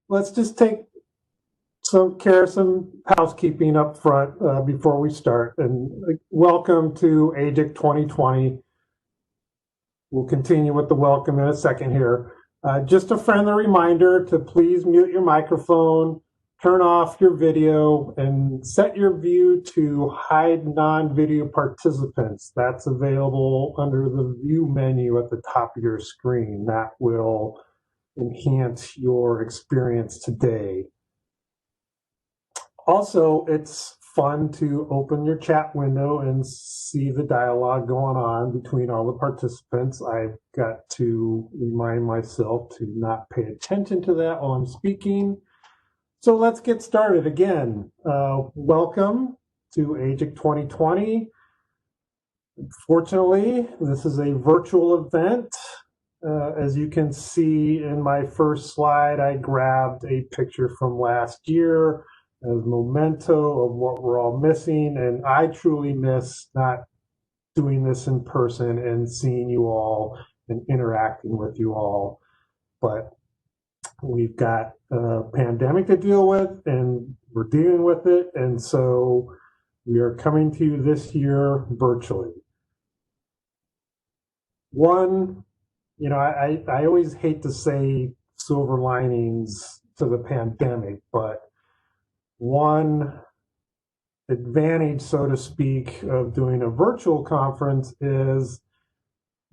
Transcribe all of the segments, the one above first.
let's just take some housekeeping up front before we start. And welcome to AGIC 2020. We'll continue with the welcome in a second here. Just a friendly reminder to please mute your microphone, turn off your video, and set your view to hide non-video participants. That's available under the view menu at the top of your screen. That will enhance your experience today. Also, it's fun to open your chat window and see the dialogue going on between all the participants. I've got to remind myself to not pay attention to that while I'm speaking. So let's get started again. Welcome to AGIC 2020. Fortunately, this is a virtual event. As you can see in my first slide, I grabbed a picture from last year as memento of what we're all missing, and I truly miss not doing this in person and seeing you all and interacting with you all. But we've got a pandemic to deal with, and we're dealing with it, and so we are coming to you this year virtually. One, you know, I always hate to say silver linings to the pandemic, but one advantage, so to speak, of doing a virtual conference is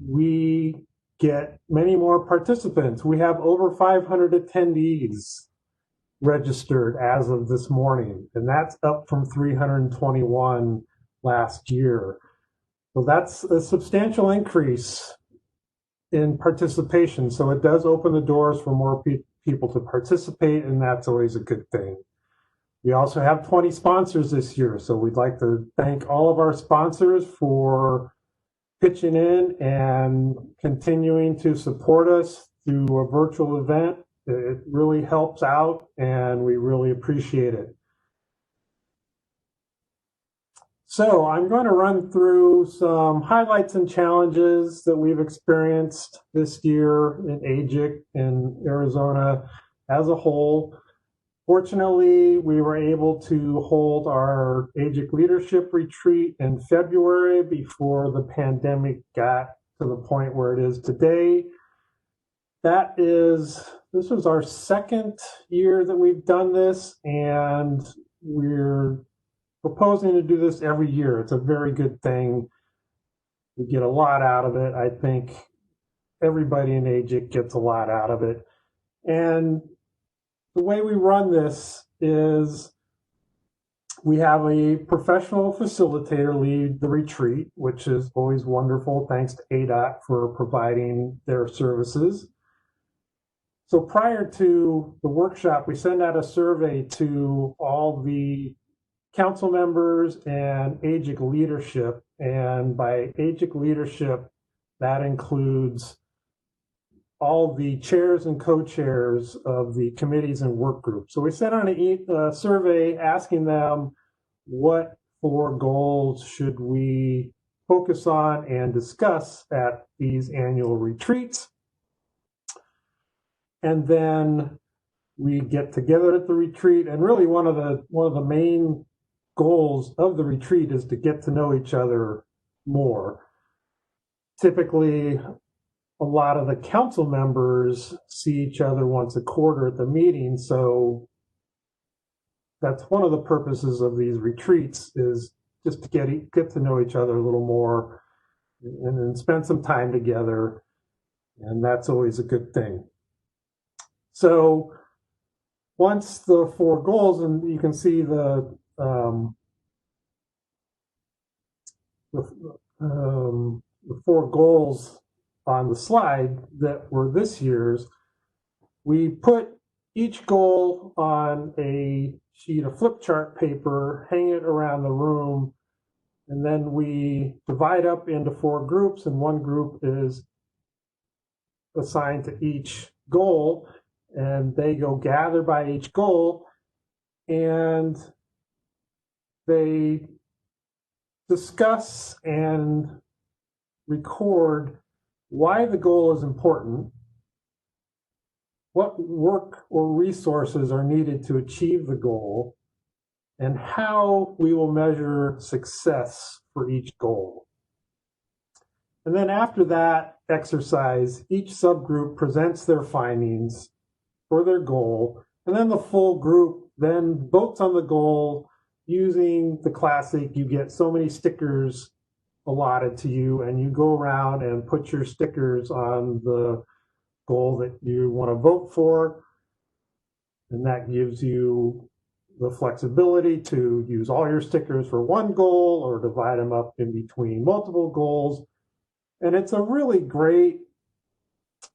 we get many more participants. We have over 500 attendees registered as of this morning, and that's up from 321 last year. So that's a substantial increase in participation. So it does open the doors for more people to participate, and that's always a good thing. We also have 20 sponsors this year, so we'd like to thank all of our sponsors for pitching in and continuing to support us through a virtual event. It really helps out, and we really appreciate it. So I'm going to run through some highlights and challenges that we've experienced this year in AGIC and Arizona as a whole. Fortunately, we were able to hold our AGIC leadership retreat in February before the pandemic got to the point where it is today. This was our second year that we've done this, and we're proposing to do this every year. It's a very good thing. We get a lot out of it. I think everybody in AGIC gets a lot out of it. And the way we run this is we have a professional facilitator lead the retreat, which is always wonderful. Thanks to ADOT for providing their services. So prior to the workshop, we send out a survey to all the council members and AGIC leadership. And by AGIC leadership, that includes all the chairs and co-chairs of the committees and work groups. So we sent out a survey asking them what 4 goals should we focus on and discuss at these annual retreats. And then we get together at the retreat, and really one of the main goals of the retreat is to get to know each other more. Typically, a lot of the council members see each other once a quarter at the meeting, so that's one of the purposes of these retreats, is just to get to know each other a little more and then spend some time together, and that's always a good thing. So once the 4 goals, and you can see the 4 goals on the slide that were this year's, we put each goal on a sheet of flip chart paper, hang it around the room, and then we divide up into 4 groups, and one group is assigned to each goal, and they go gather by each goal, and they discuss and record why the goal is important, what work or resources are needed to achieve the goal, and how we will measure success for each goal. And then after that exercise, each subgroup presents their findings for their goal, and then the full group then votes on the goal using the classic, you get so many stickers allotted to you, and you go around and put your stickers on the goal that you want to vote for. And that gives you the flexibility to use all your stickers for one goal or divide them up in between multiple goals. And it's a really great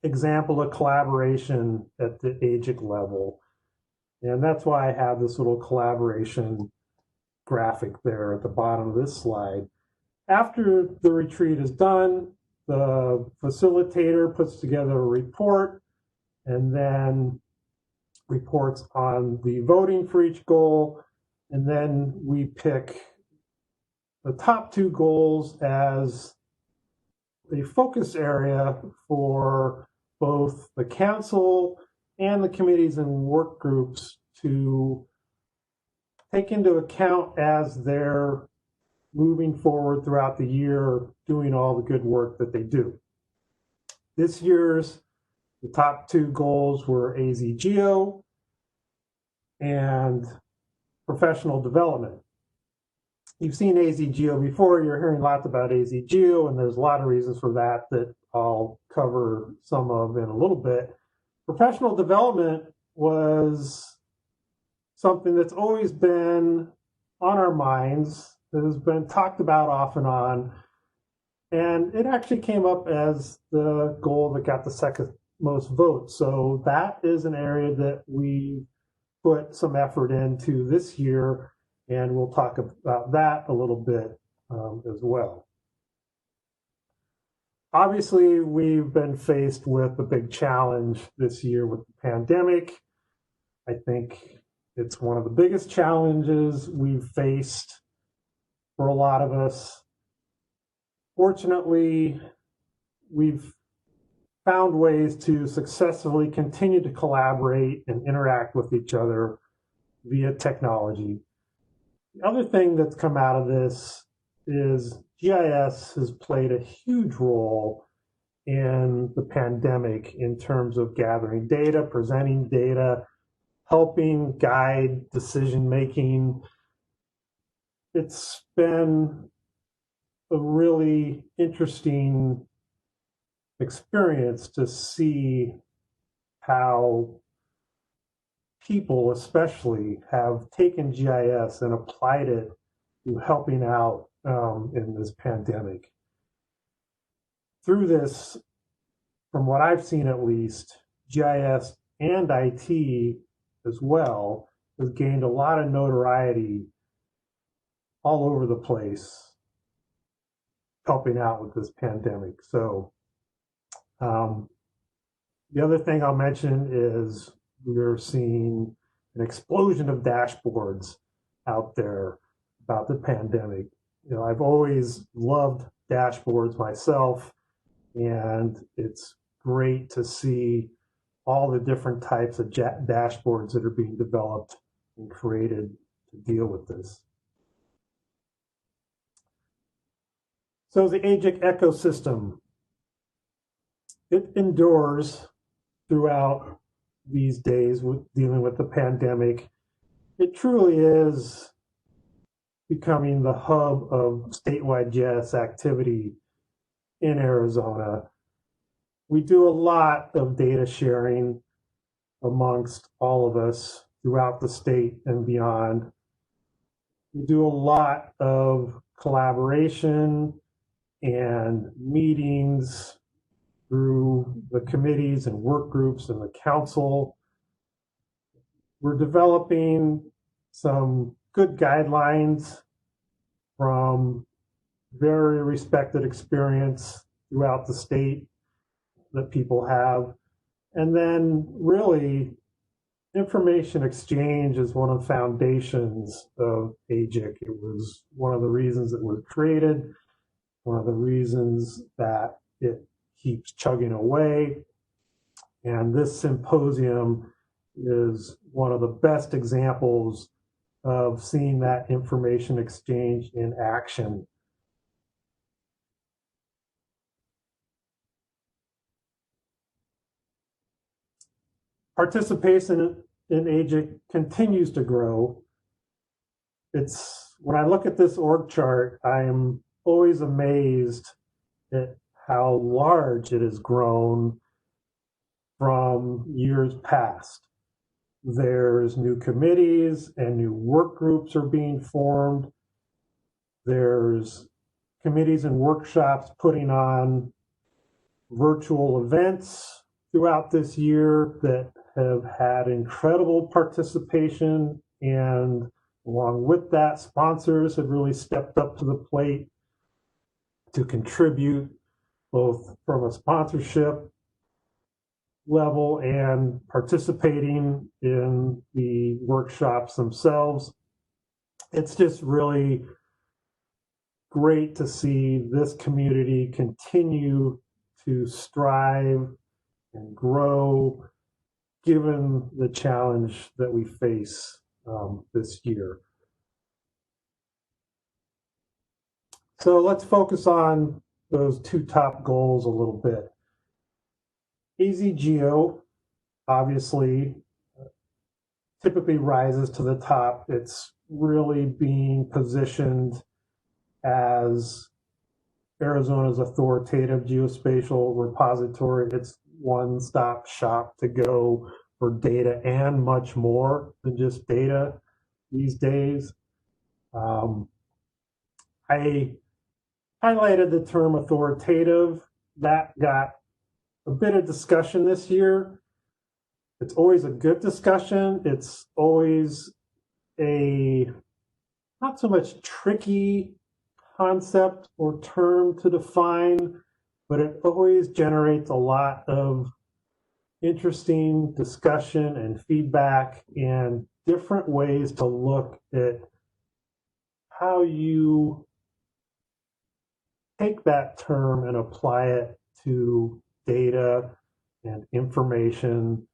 example of collaboration at the AGIC level. And that's why I have this little collaboration graphic there at the bottom of this slide. After the retreat is done, the facilitator puts together a report and then reports on the voting for each goal. And then we pick the top 2 goals as a focus area for both the council and the committees and work groups to take into account as they're moving forward throughout the year, doing all the good work that they do. This year's the top 2 goals were AZ Geo and professional development. You've seen AZ Geo before, you're hearing lots about AZ Geo, and there's a lot of reasons for that that I'll cover some of in a little bit. Professional development was something that's always been on our minds, that has been talked about off and on, and it actually came up as the goal that got the second most votes. So that is an area that we put some effort into this year, and we'll talk about that a little bit as well. Obviously, we've been faced with a big challenge this year with the pandemic. I think it's one of the biggest challenges we've faced for a lot of us. Fortunately, we've found ways to successfully continue to collaborate and interact with each other via technology. The other thing that's come out of this is GIS has played a huge role in the pandemic in terms of gathering data, presenting data, helping guide decision-making. It's been a really interesting experience to see how people especially have taken GIS and applied it to helping out in this pandemic. Through this, from what I've seen at least, GIS and IT as well has gained a lot of notoriety all over the place, helping out with this pandemic. So the other thing I'll mention is we're seeing an explosion of dashboards out there about the pandemic. You know, I've always loved dashboards myself, and it's great to see all the different types of dashboards that are being developed and created to deal with this. So the AGIC ecosystem, it endures throughout these days with dealing with the pandemic. It truly is becoming the hub of statewide GIS activity in Arizona. We do a lot of data sharing amongst all of us throughout the state and beyond. We do a lot of collaboration and meetings through the committees and work groups and the council. We're developing some good guidelines from very respected experience throughout the state that people have. And then really, information exchange is one of the foundations of AGIC. It was one of the reasons it was created, one of the reasons that it keeps chugging away. And this symposium is one of the best examples of seeing that information exchange in action. Participation in AGIC continues to grow. When I look at this org chart, I am always amazed at how large it has grown from years past. There's new committees and new work groups are being formed. There's committees and workshops putting on virtual events throughout this year that have had incredible participation, and along with that, sponsors have really stepped up to the plate to contribute both from a sponsorship level and participating in the workshops themselves. It's just really great to see this community continue to strive and grow given the challenge that we face this year. So let's focus on those two top goals a little bit. AZGeo obviously typically rises to the top. It's really being positioned as Arizona's authoritative geospatial repository. It's one-stop shop to go for data and much more than just data these days. I highlighted the term authoritative. That got a bit of discussion this year. It's always a good discussion. It's always a not so much tricky concept or term to define, but it always generates a lot of interesting discussion and feedback and different ways to look at how you take that term and apply it to data and information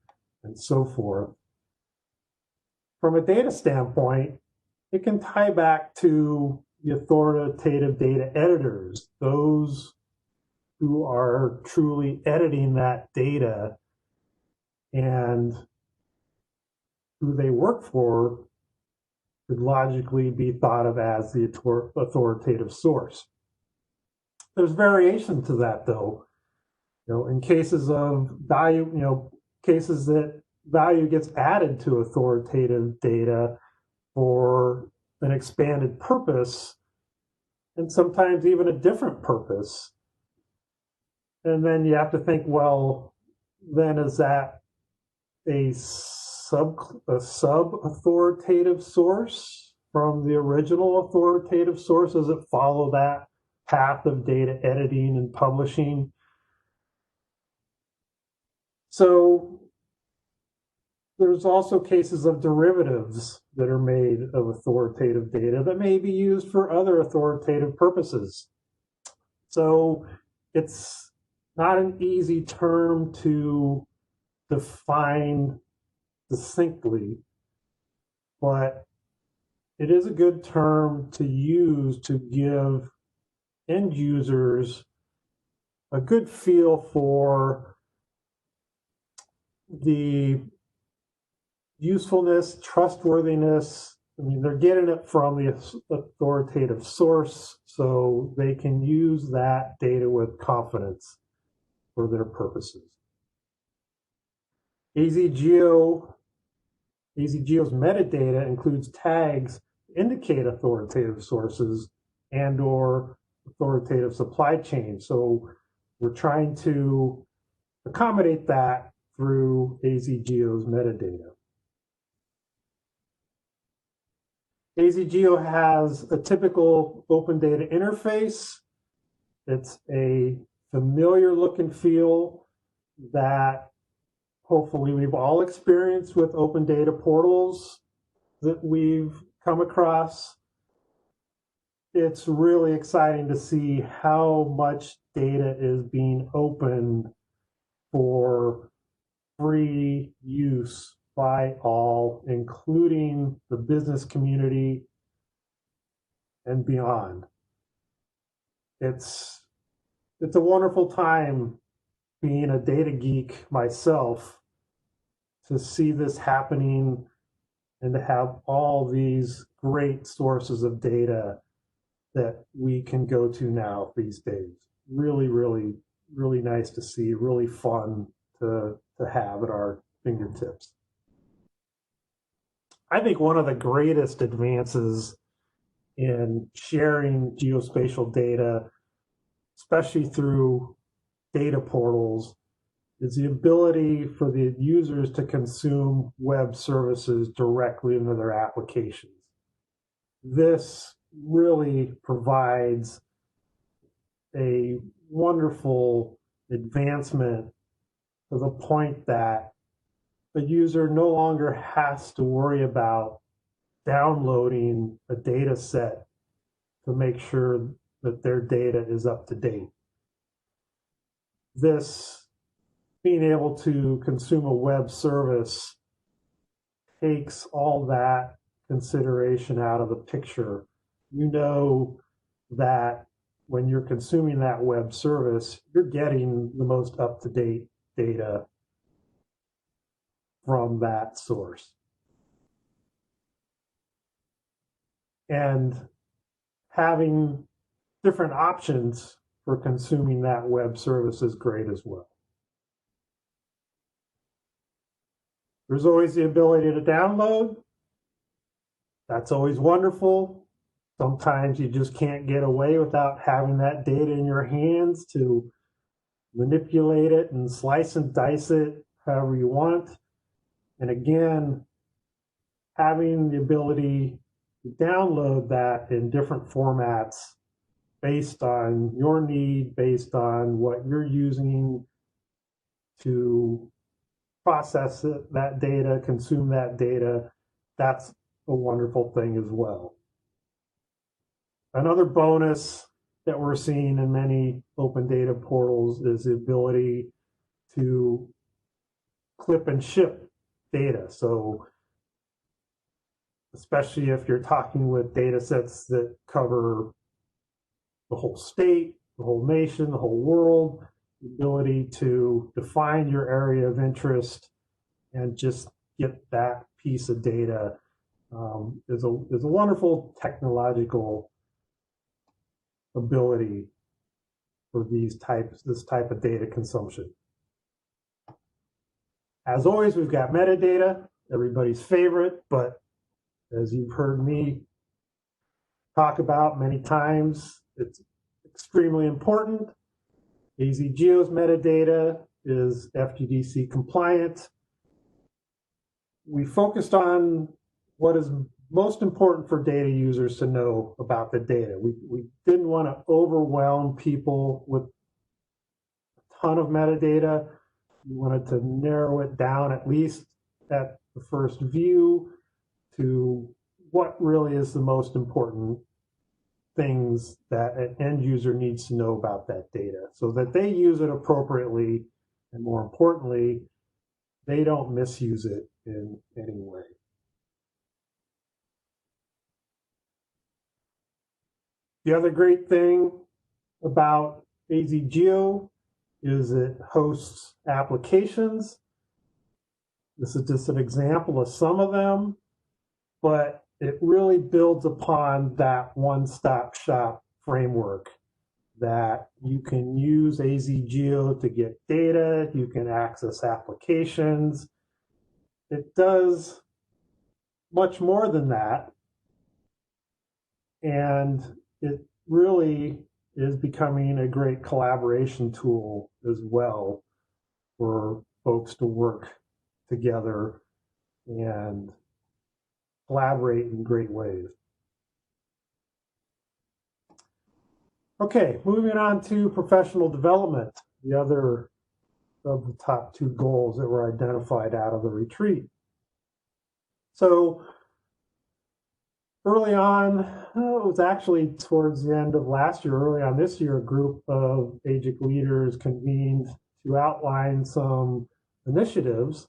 and so forth. From a data standpoint, it can tie back to the authoritative data editors, those who are truly editing that data and who they work for could logically be thought of as the authoritative source. There's variation to that, though. In cases of value, cases that value gets added to authoritative data for an expanded purpose, and sometimes even a different purpose. And then you have to think, well, then is that a sub-authoritative source from the original authoritative source? Does it follow that path of data editing and publishing? So there's also cases of derivatives that are made of authoritative data that may be used for other authoritative purposes. So it's not an easy term to define succinctly, but it is a good term to use to give end users a good feel for the usefulness, trustworthiness. I mean, they're getting it from the authoritative source, so they can use that data with confidence for their purposes. AZGeo's metadata includes tags to indicate authoritative sources and/or authoritative supply chains. So we're trying to accommodate that through AZGeo's metadata. AZGeo has a typical open data interface. It's a familiar look and feel that hopefully we've all experienced with open data portals that we've come across. It's really exciting to see how much data is being opened for free use by all, including the business community and beyond. It's a wonderful time being a data geek myself to see this happening and to have all these great sources of data that we can go to now these days. Really, really, really nice to see, really fun to have at our fingertips. I think one of the greatest advances in sharing geospatial data, especially through data portals, is the ability for the users to consume web services directly into their applications. This really provides a wonderful advancement to the point that the user no longer has to worry about downloading a data set to make sure that their data is up to date. This being able to consume a web service takes all that consideration out of the picture. You know that when you're consuming that web service, you're getting the most up-to-date data from that source. And having different options for consuming that web service is great as well. There's always the ability to download. That's always wonderful. Sometimes you just can't get away without having that data in your hands to manipulate it and slice and dice it however you want. And again, having the ability to download that in different formats based on your need, based on what you're using to process that data, consume that data, that's a wonderful thing as well. Another bonus that we're seeing in many open data portals is the ability to clip and ship data. So especially if you're talking with data sets that cover the whole state, the whole nation, the whole world, the ability to define your area of interest and just get that piece of data is a wonderful technological ability for this type of data consumption. As always, we've got metadata, everybody's favorite, but as you've heard me talk about many times, it's extremely important. AZGeo's metadata is FGDC compliant. We focused on what is most important for data users to know about the data. We didn't want to overwhelm people with a ton of metadata. We wanted to narrow it down, at least at the first view, to what really is the most important things that an end user needs to know about that data so that they use it appropriately, and more importantly, they don't misuse it in any way. The other great thing about AZGeo is it hosts applications. This is just an example of some of them, but it really builds upon that one-stop shop framework that you can use AZGeo to get data, you can access applications. It does much more than that, and it really is becoming a great collaboration tool as well for folks to work together and collaborate in great ways. Okay, moving on to professional development, the other of the top two goals that were identified out of the retreat. So early on, it was actually towards the end of last year, early on this year, a group of AGIC leaders convened to outline some initiatives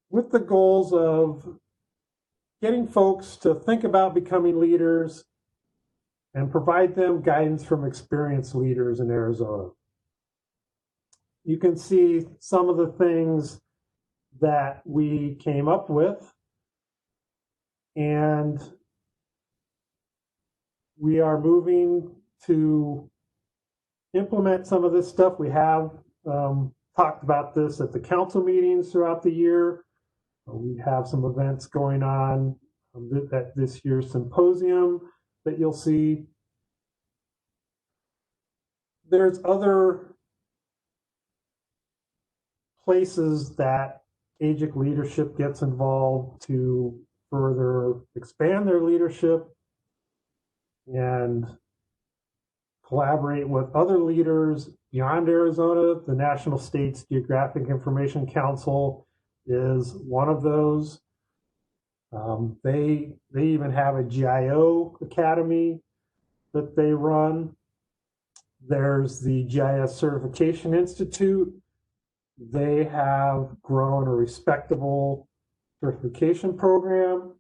with the goals of getting folks to think about becoming leaders and provide them guidance from experienced leaders in Arizona. You can see some of the things that we came up with, and we are moving to implement some of this stuff. We have talked about this at the council meetings throughout the year. We have some events going on at this year's symposium that you'll see. There's other places that AGIC leadership gets involved to further expand their leadership and collaborate with other leaders beyond Arizona. The National States Geographic Information Council is one of those. They even have a GIO academy that they run. There's the GIS Certification Institute. They have grown a respectable certification program.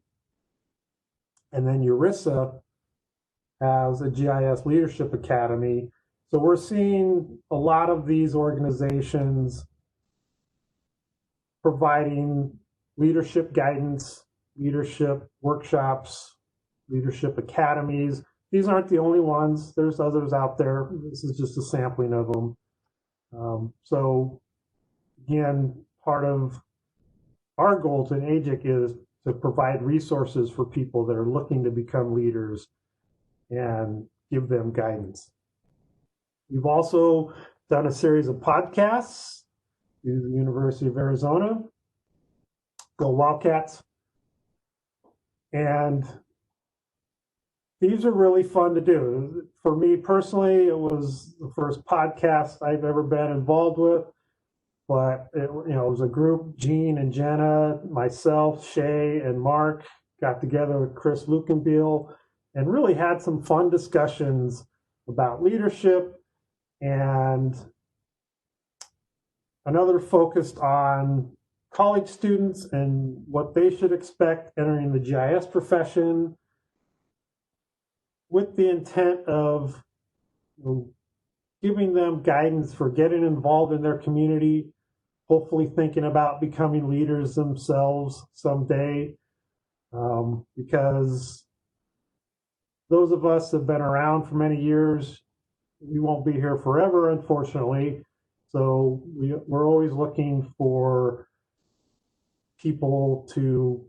And then URISA has a GIS Leadership Academy. So we're seeing a lot of these organizations providing leadership guidance, leadership workshops, leadership academies. These aren't the only ones. There's others out there. This is just a sampling of them. So again, part of our goals in AGIC is to provide resources for people that are looking to become leaders and give them guidance. We've also done a series of podcasts through the University of Arizona, Go Wildcats. And these are really fun to do. For me personally, it was the first podcast I've ever been involved with, but it was a group. Gene and Jenna, myself, Shay, and Mark got together with Chris Lukenbiel and really had some fun discussions about leadership, and another focused on college students and what they should expect entering the GIS profession, with the intent of giving them guidance for getting involved in their community, hopefully thinking about becoming leaders themselves someday, because those of us that have been around for many years, we won't be here forever, unfortunately. So we're always looking for people to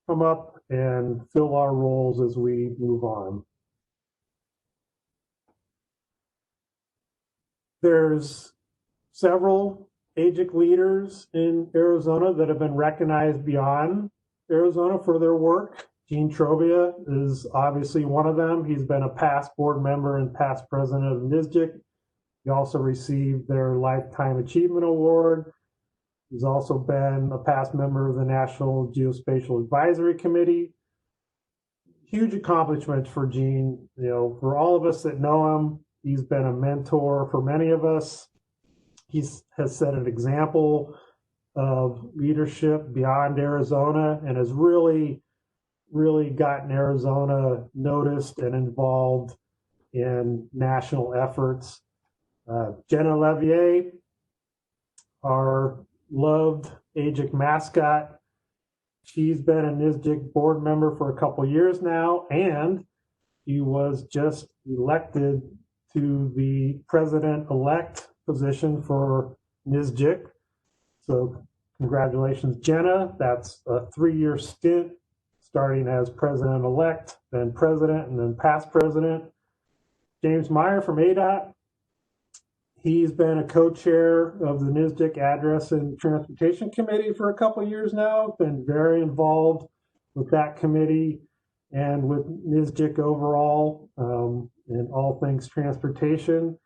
come up and fill our roles as we move on. There's several AGIC leaders in Arizona that have been recognized beyond Arizona for their work. Gene Trovia is obviously one of them. He's been a past board member and past president of NISGIC. He also received their Lifetime Achievement Award. He's also been a past member of the National Geospatial Advisory Committee. Huge accomplishments for Gene. For all of us that know him, he's been a mentor for many of us. He has set an example of leadership beyond Arizona and has really gotten Arizona noticed and involved in national efforts. Jenna Levier, our loved AGIC mascot, she's been a NISGIC board member for a couple years now, and she was just elected to the president-elect position for NISGIC. So congratulations, Jenna. That's a 3-year stint, starting as president-elect, then president, and then past president. James Meyer from ADOT. He's been a co-chair of the NISGIC Address and Transportation Committee for a couple of years now, been very involved with that committee and with NISGIC overall in all things transportation.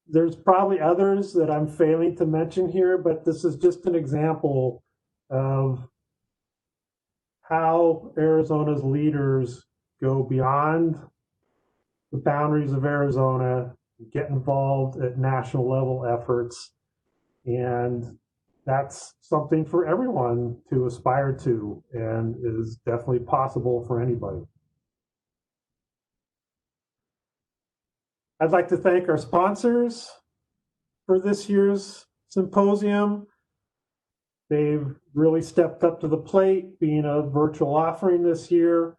There's probably others that I'm failing to mention here, but this is just an example of how Arizona's leaders go beyond the boundaries of Arizona, get involved at national level efforts, And that's something for everyone to aspire to and is definitely possible for anybody. I'd like to thank our sponsors for this year's symposium. They've really stepped up to the plate, being a virtual offering this year.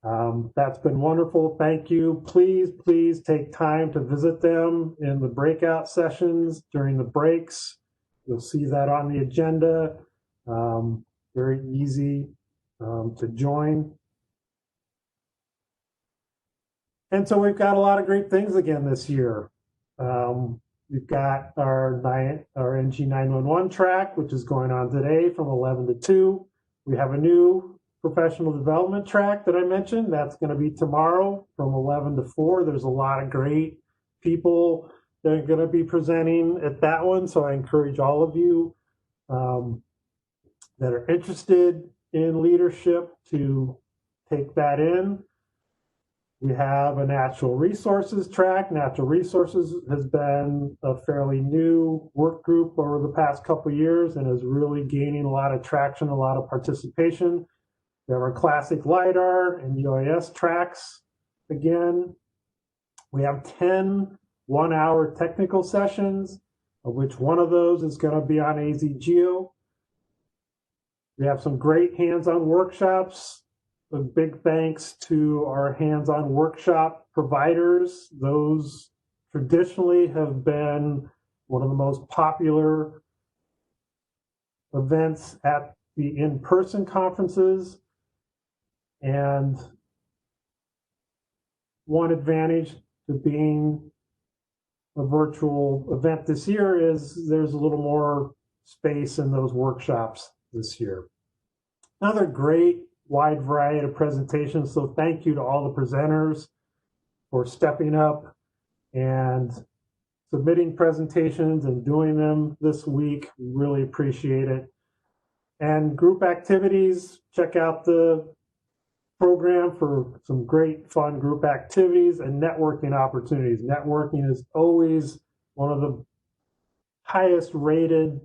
That's been wonderful. Thank you. Please take time to visit them in the breakout sessions during the breaks. You'll see that on the agenda. Very easy to join. And so we've got a lot of great things again this year. We've got our NG 911 track, which is going on today from 11 to 2. We have a new professional development track that I mentioned. That's going to be tomorrow from 11 to 4. There's a lot of great people that are going to be presenting at that one. So I encourage all of you that are interested in leadership to take that in. We have a natural resources track. Natural resources has been a fairly new work group over the past couple of years and is really gaining a lot of traction, a lot of participation. We have our classic LiDAR and UAS tracks again. We have 10 one-hour technical sessions, of which one of those is going to be on AZ Geo. We have some great hands-on workshops. A big thanks to our hands-on workshop providers. Those traditionally have been one of the most popular events at the in-person conferences. And one advantage to being a virtual event this year is there's a little more space in those workshops this year. Another great wide variety of presentations. So thank you to all the presenters for stepping up and submitting presentations and doing them this week. We really appreciate it. And group activities, check out the program for some great fun group activities and networking opportunities. Networking is always one of the highest rated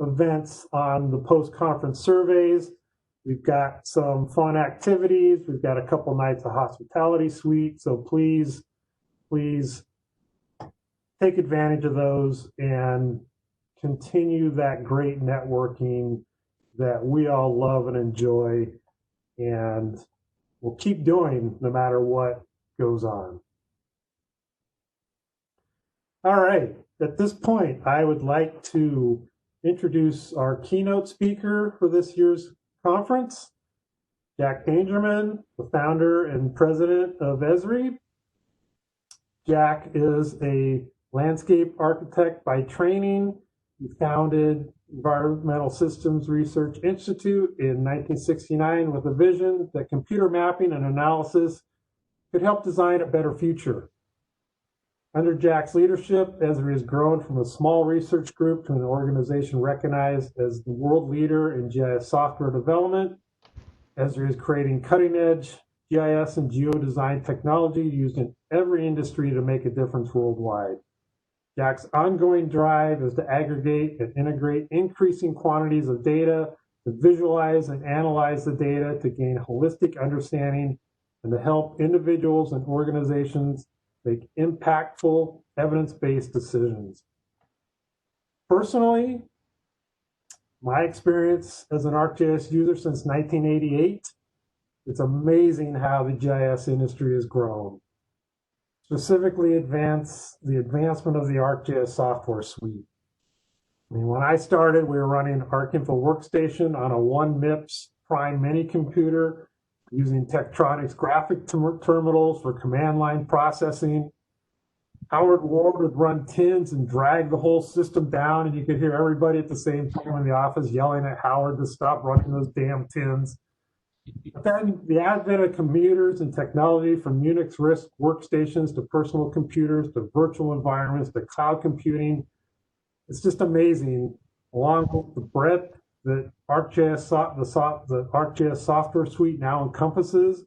events on the post-conference surveys. We've got some fun activities. We've got a couple nights of hospitality suite. So please take advantage of those and continue that great networking that we all love and enjoy and we'll keep doing no matter what goes on. All right, at this point, I would like to introduce our keynote speaker for this year's conference, Jack Dangermond, the founder and president of Esri. Jack is a landscape architect by training. He founded Environmental Systems Research Institute in 1969 with a vision that computer mapping and analysis could help design a better future. Under Jack's leadership, Ezra has grown from a small research group to an organization recognized as the world leader in GIS software development. Ezra is creating cutting-edge GIS and geodesign technology used in every industry to make a difference worldwide. Jack's ongoing drive is to aggregate and integrate increasing quantities of data, to visualize and analyze the data, to gain holistic understanding, and to help individuals and organizations make impactful, evidence-based decisions. Personally, my experience as an Arcgis user since 1988, it's amazing how the GIS industry has grown. Specifically, the advancement of the Arcgis software suite. I mean, when I started, we were running ArcInfo Workstation on a 1MIPS Prime mini computer using Tektronix graphic terminals for command line processing. Howard Ward would run tins and drag the whole system down, and you could hear everybody at the same time in the office yelling at Howard to stop running those damn tins. But then the advent of computers and technology, from Unix RISC workstations to personal computers to virtual environments to cloud computing, it's just amazing, along with the breadth that the Arcgis software suite now encompasses.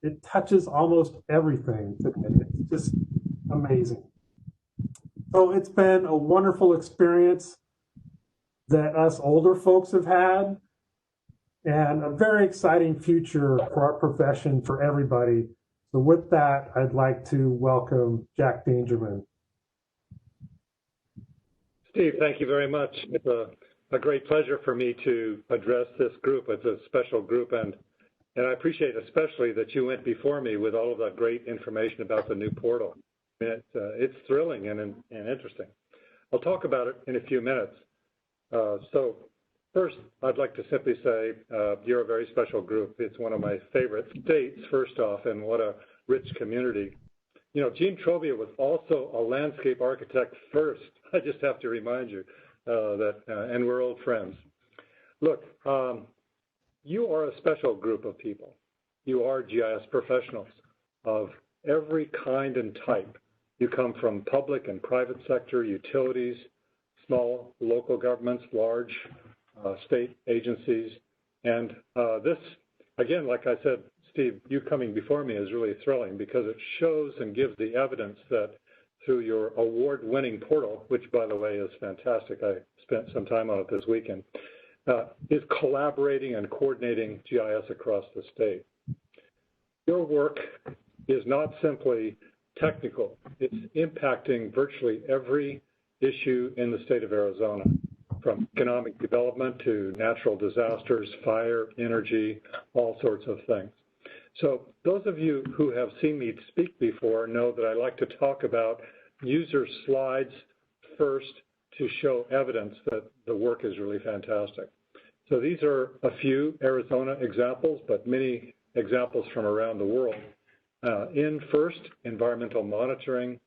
It touches almost everything today. It's just amazing. So it's been a wonderful experience that us older folks have had, and a very exciting future for our profession for everybody. So with that, I'd like to welcome Jack Dangermond. Steve, thank you very much. It's a great pleasure for me to address this group. It's a special group, and I appreciate especially that you went before me with all of that great information about the new portal. It's thrilling and interesting. I'll talk about it in a few minutes. So first, I'd like to simply say you're a very special group. It's one of my favorite states, first off, and what a rich community. You know, Gene Trovia was also a landscape architect first. I just have to remind you that, and we're old friends. Look, you are a special group of people. You are GIS professionals of every kind and type. You come from public and private sector, utilities, small local governments, large state agencies. And this, again, like I said, Steve, you coming before me is really thrilling because it shows and gives the evidence that through your award-winning portal, which, by the way, is fantastic. I spent some time on it this weekend, is collaborating and coordinating GIS across the state. Your work is not simply technical. It's impacting virtually every issue in the state of Arizona, from economic development to natural disasters, fire, energy, all sorts of things. So those of you who have seen me speak before know that I like to talk about user slides first to show evidence that the work is really fantastic. So these are a few Arizona examples, but many examples from around the world. In first, environmental monitoring,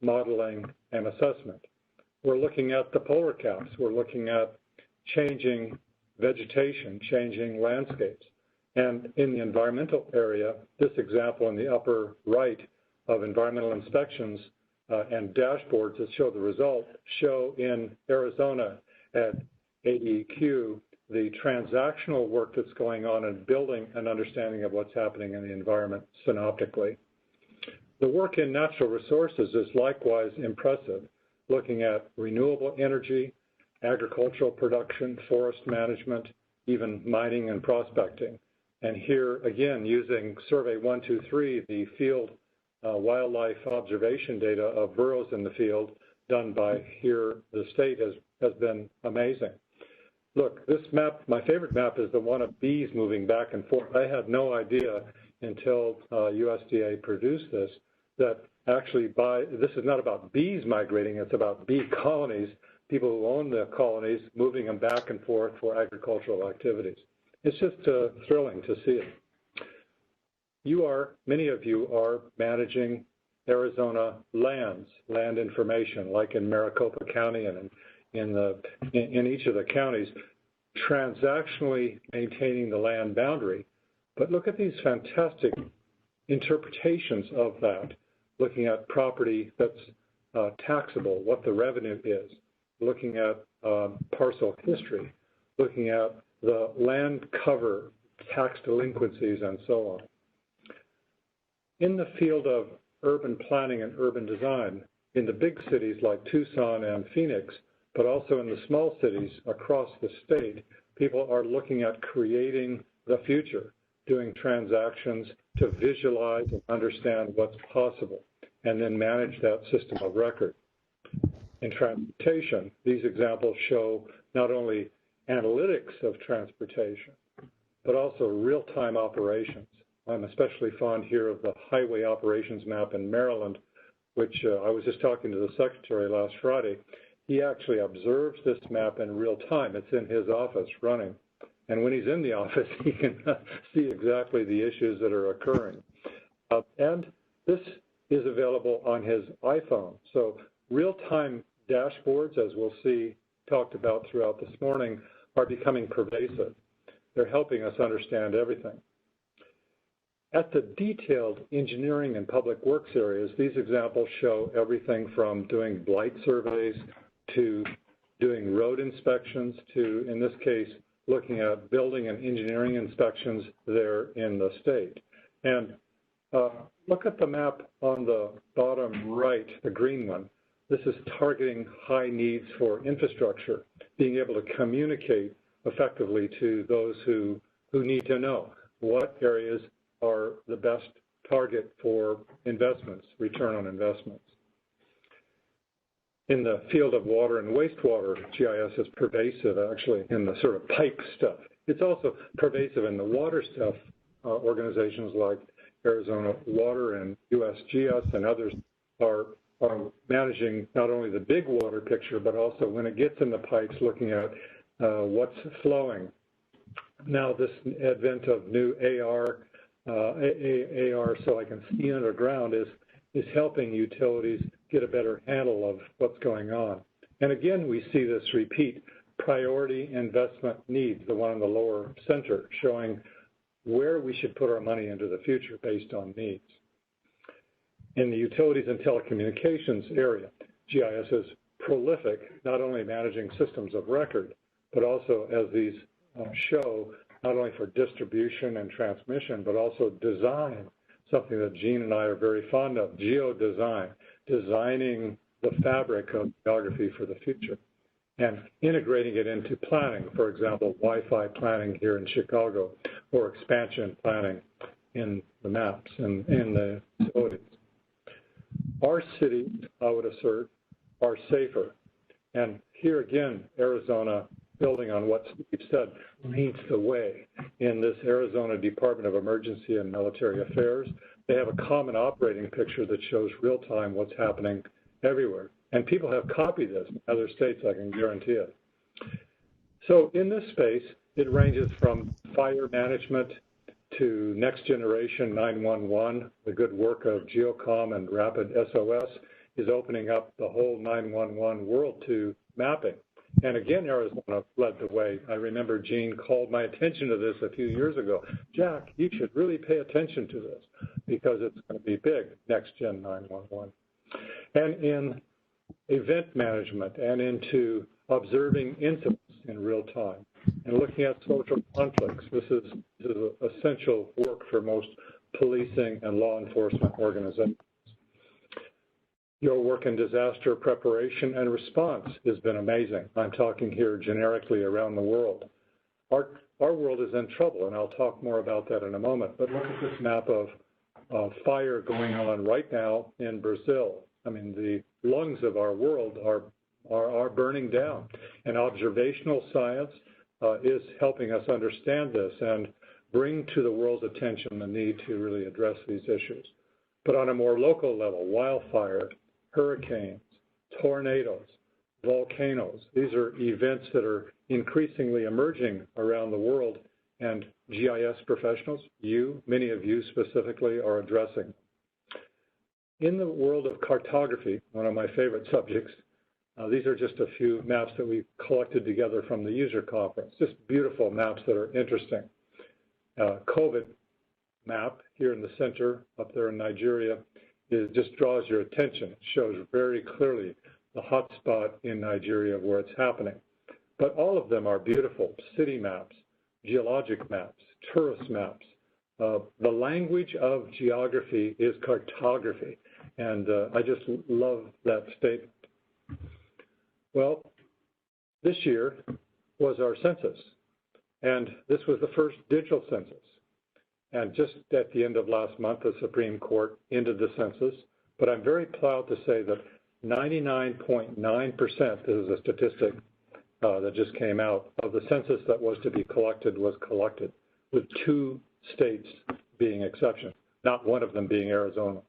modeling, and assessment. We're looking at the polar caps. We're looking at changing vegetation, changing landscapes. And in the environmental area, this example in the upper right of environmental inspections and dashboards that show the result show in Arizona at AEQ the transactional work that's going on in building an understanding of what's happening in the environment synoptically. The work in natural resources is likewise impressive, looking at renewable energy, agricultural production, forest management, even mining and prospecting. And here, again, using Survey 123, the field wildlife observation data of burrows in the field done by here, the state has been amazing. Look, this map, my favorite map is the one of bees moving back and forth. I had no idea until USDA produced this, that actually this is not about bees migrating, it's about bee colonies, people who own the colonies, moving them back and forth for agricultural activities. It's just thrilling to see it. Many of you are managing Arizona land information, like in Maricopa County and in each of the counties, transactionally maintaining the land boundary. But look at these fantastic interpretations of that, looking at property that's taxable, what the revenue is, looking at parcel history, looking at the land cover, tax delinquencies, and so on. In the field of urban planning and urban design, in the big cities like Tucson and Phoenix, but also in the small cities across the state, people are looking at creating the future, doing transactions to visualize and understand what's possible, and then manage that system of record. In transportation, these examples show not only analytics of transportation, but also real-time operations. I'm especially fond here of the highway operations map in Maryland, which I was just talking to the secretary last Friday. He actually observes this map in real time. It's in his office running. And when he's in the office, he can see exactly the issues that are occurring. And this is available on his iPhone. So real-time dashboards, as we'll see talked about throughout this morning, are becoming pervasive. They're helping us understand everything. At the detailed engineering and public works areas, these examples show everything from doing blight surveys to doing road inspections to, in this case, looking at building and engineering inspections there in the state. And look at the map on the bottom right, the green one. this is targeting high needs for infrastructure, being able to communicate effectively to those who need to know what areas are the best target for investments, return on investments. In the field of water and wastewater, GIS is pervasive, actually, in the sort of pipe stuff. It's also pervasive in the water stuff. Organizations like Arizona Water and USGS and others are managing not only the big water picture, but also when it gets in the pipes, looking at what's flowing. Now, this advent of new AR, so I can see underground, is helping utilities get a better handle of what's going on. And again, we see this repeat, priority investment needs, the one in the lower center, showing where we should put our money into the future based on needs. In the utilities and telecommunications area, GIS is prolific, not only managing systems of record, but also, as these show, not only for distribution and transmission, but also design, something that Gene and I are very fond of, geodesign, designing the fabric of geography for the future, and integrating it into planning, for example, Wi-Fi planning here in Chicago, or expansion planning in the maps and in the facilities. Our cities, I would assert, are safer. And here again, Arizona, building on what Steve said, leads the way. In this Arizona Department of Emergency and Military Affairs, they have a common operating picture that shows real-time what's happening everywhere. And people have copied this in other states, I can guarantee it. So in this space, it ranges from fire management to next generation 911. The good work of Geocom and Rapid SOS is opening up the whole 911 world to mapping. And again, Arizona led the way. I remember Gene called my attention to this a few years ago. Jack, you should really pay attention to this because it's going to be big, next gen 911. And in event management and into observing incidents in real time and looking at social conflicts. This is essential work for most policing and law enforcement organizations. Your work in disaster preparation and response has been amazing. I'm talking here generically around the world. Our world is in trouble, and I'll talk more about that in a moment. But look at this map of fire going on right now in Brazil. I mean, the lungs of our world are burning down, and observational science is helping us understand this and bring to the world's attention the need to really address these issues. But on a more local level, wildfire, hurricanes, tornadoes, volcanoes, these are events that are increasingly emerging around the world, and GIS professionals, many of you specifically, are addressing. In the world of cartography, one of my favorite subjects, these are just a few maps that we collected together from the user conference, just beautiful maps that are interesting. COVID map here in the center, up there in Nigeria, just draws your attention. It shows very clearly the hot spot in Nigeria where it's happening. But all of them are beautiful. City maps, geologic maps, tourist maps. The language of geography is cartography. And I just love that statement. Well, this year was our census. And this was the first digital census. And just at the end of last month, the Supreme Court ended the census. But I'm very proud to say that 99.9%, this is a statistic that just came out, of the census that was to be collected was collected, with 2 states being exceptions, not one of them being Arizona.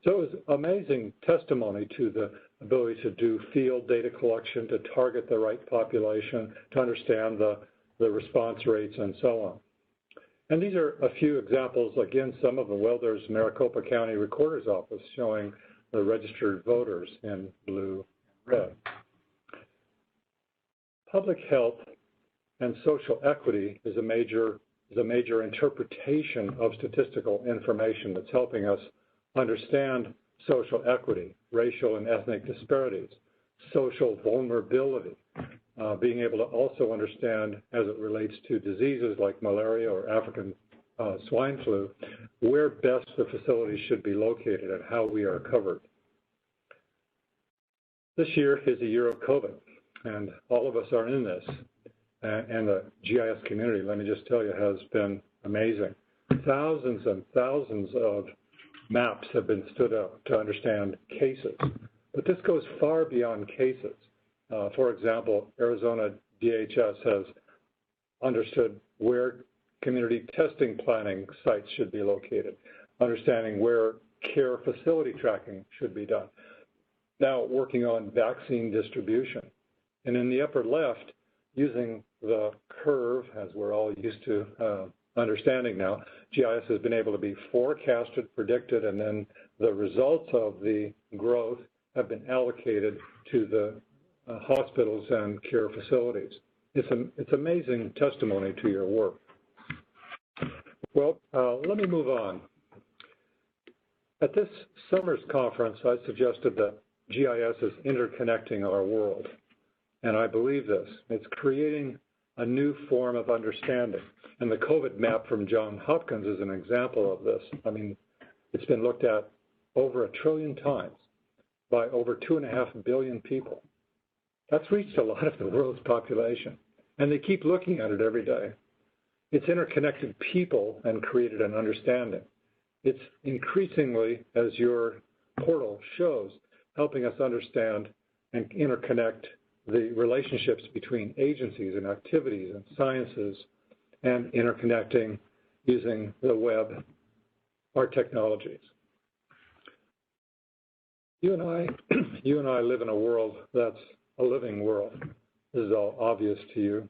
So it was amazing testimony to the ability to do field data collection, to target the right population, to understand the response rates and so on. And these are a few examples. Again, some of them, well, there's Maricopa County Recorder's Office showing the registered voters in blue and red. Public health and social equity is a major interpretation of statistical information that's helping us understand social equity, racial and ethnic disparities, social vulnerability, being able to also understand, as it relates to diseases like malaria or African swine flu, where best the facilities should be located and how we are covered. This year is a year of COVID, and all of us are in this. And the GIS community, let me just tell you, has been amazing. Thousands and thousands of maps have been stood up to understand cases, but this goes far beyond cases. For example, Arizona DHS has understood where community testing planning sites should be located, understanding where care facility tracking should be done. Now working on vaccine distribution. And in the upper left, using the curve, as we're all used to understanding now, GIS has been able to be forecasted, predicted, and then the results of the growth have been allocated to the hospitals and care facilities. It's amazing testimony to your work. Well, let me move on. At this summer's conference, I suggested that GIS is interconnecting our world, and I believe this. It's creating a new form of understanding, and the COVID map from Johns Hopkins is an example of this. I mean, it's been looked at over 1 trillion times by over 2.5 billion people. That's reached a lot of the world's population, and they keep looking at it every day. It's interconnected people and created an understanding. It's increasingly, as your portal shows, helping us understand and interconnect the relationships between agencies and activities and sciences, and interconnecting using the web, our technologies. You and I live in a world that's a living world. This is all obvious to you.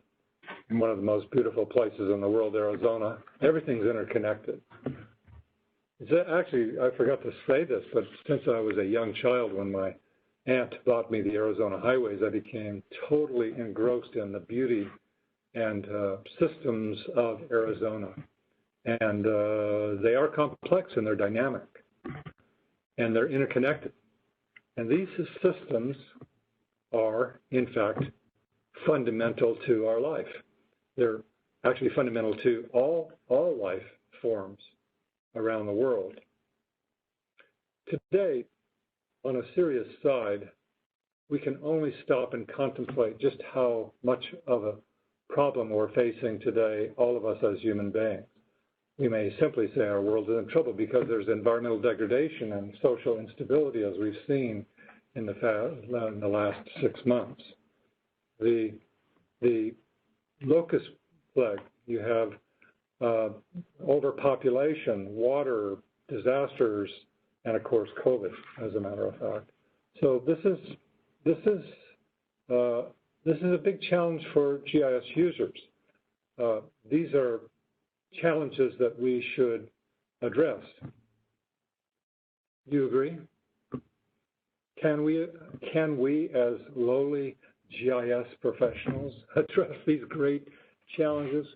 In one of the most beautiful places in the world, Arizona, everything's interconnected. Actually, I forgot to say this, but since I was a young child, when my aunt bought me the Arizona highways, I became totally engrossed in the beauty and systems of Arizona. And they are complex and they're dynamic and they're interconnected. And these systems are, in fact, fundamental to our life. They're actually fundamental to all life forms around the world. Today, on a serious side, we can only stop and contemplate just how much of a problem we're facing today, all of us as human beings. We may simply say our world is in trouble because there's environmental degradation and social instability, as we've seen in the last 6 months. The locust plague, you have overpopulation, water, disasters, and of course COVID, as a matter of fact. So this is a big challenge for GIS users. These are challenges that we should address. Do you agree? Can we as lowly GIS professionals address these great challenges?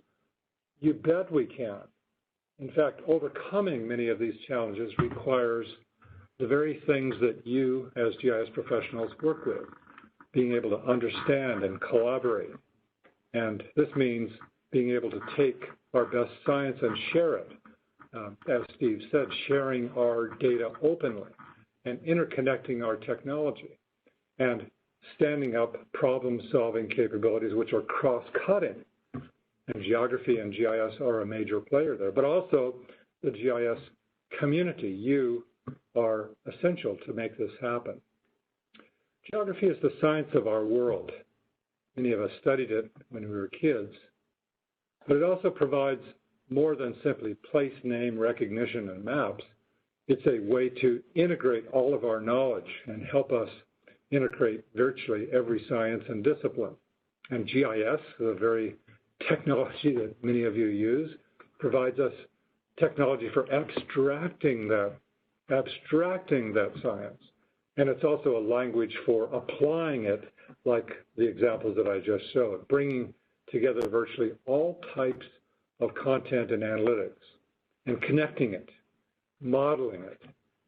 You bet we can. In fact, overcoming many of these challenges requires the very things that you as GIS professionals work with, being able to understand and collaborate. And this means being able to take our best science and share it. As Steve said, sharing our data openly and interconnecting our technology and standing up problem-solving capabilities which are cross-cutting. And geography and GIS are a major player there, but also the GIS community. You are essential to make this happen. Geography is the science of our world. Many of us studied it when we were kids, but it also provides more than simply place name recognition and maps. It's a way to integrate all of our knowledge and help us integrate virtually every science and discipline. And GIS, the very technology that many of you use, provides us technology for abstracting that science. And it's also a language for applying it, like the examples that I just showed, bringing together virtually all types of content and analytics and connecting it, modeling it,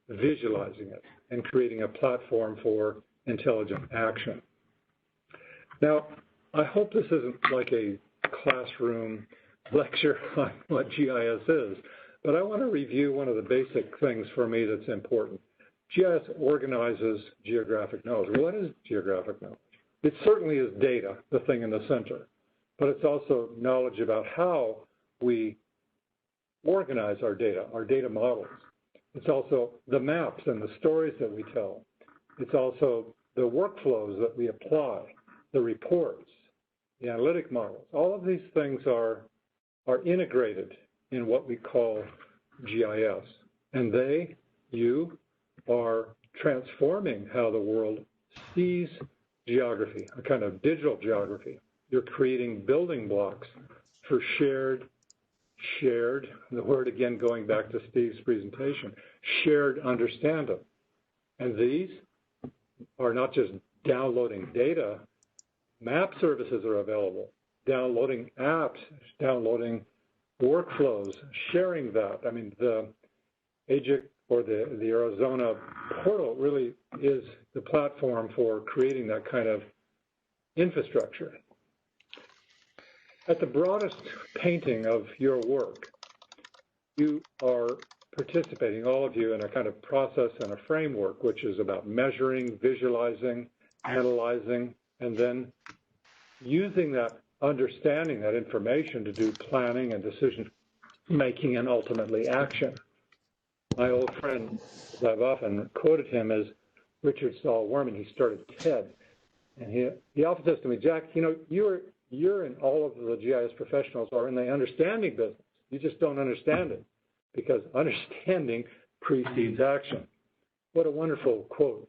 visualizing it, and creating a platform for intelligent action. Now, I hope this isn't like a classroom lecture on what GIS is, but I want to review one of the basic things for me that's important. GIS organizes geographic knowledge. What is geographic knowledge? It certainly is data, the thing in the center, but it's also knowledge about how we organize our data models. It's also the maps and the stories that we tell. It's also the workflows that we apply, the reports, the analytic models. All of these things are integrated in what we call GIS. And you are transforming how the world sees geography, a kind of digital geography. You're creating building blocks for shared, the word again going back to Steve's presentation, shared understanding. And these are not just downloading data, map services are available, downloading apps, downloading workflows, sharing that. I mean, the AGIC or the Arizona portal really is the platform for creating that kind of infrastructure. At the broadest painting of your work, you are participating, all of you, in a kind of process and a framework, which is about measuring, visualizing, analyzing, and then using that understanding, that information to do planning and decision making and ultimately action. My old friend, as I've often quoted him, as Richard Saul Werman. He started TED, and he often says to me, Jack, you know, you're in all of the GIS professionals are in the understanding business. You just don't understand it because understanding precedes action. What a wonderful quote.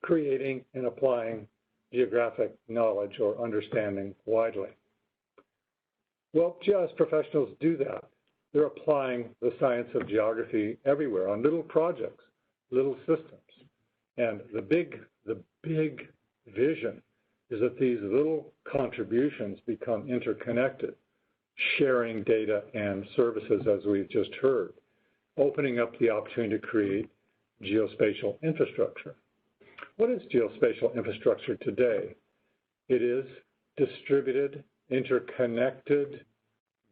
Creating and applying geographic knowledge or understanding widely. Well, GIS professionals do that. They're applying the science of geography everywhere on little projects, little systems. And the big vision is that these little contributions become interconnected, sharing data and services, as we've just heard, opening up the opportunity to create geospatial infrastructure. What is geospatial infrastructure today? It is distributed, interconnected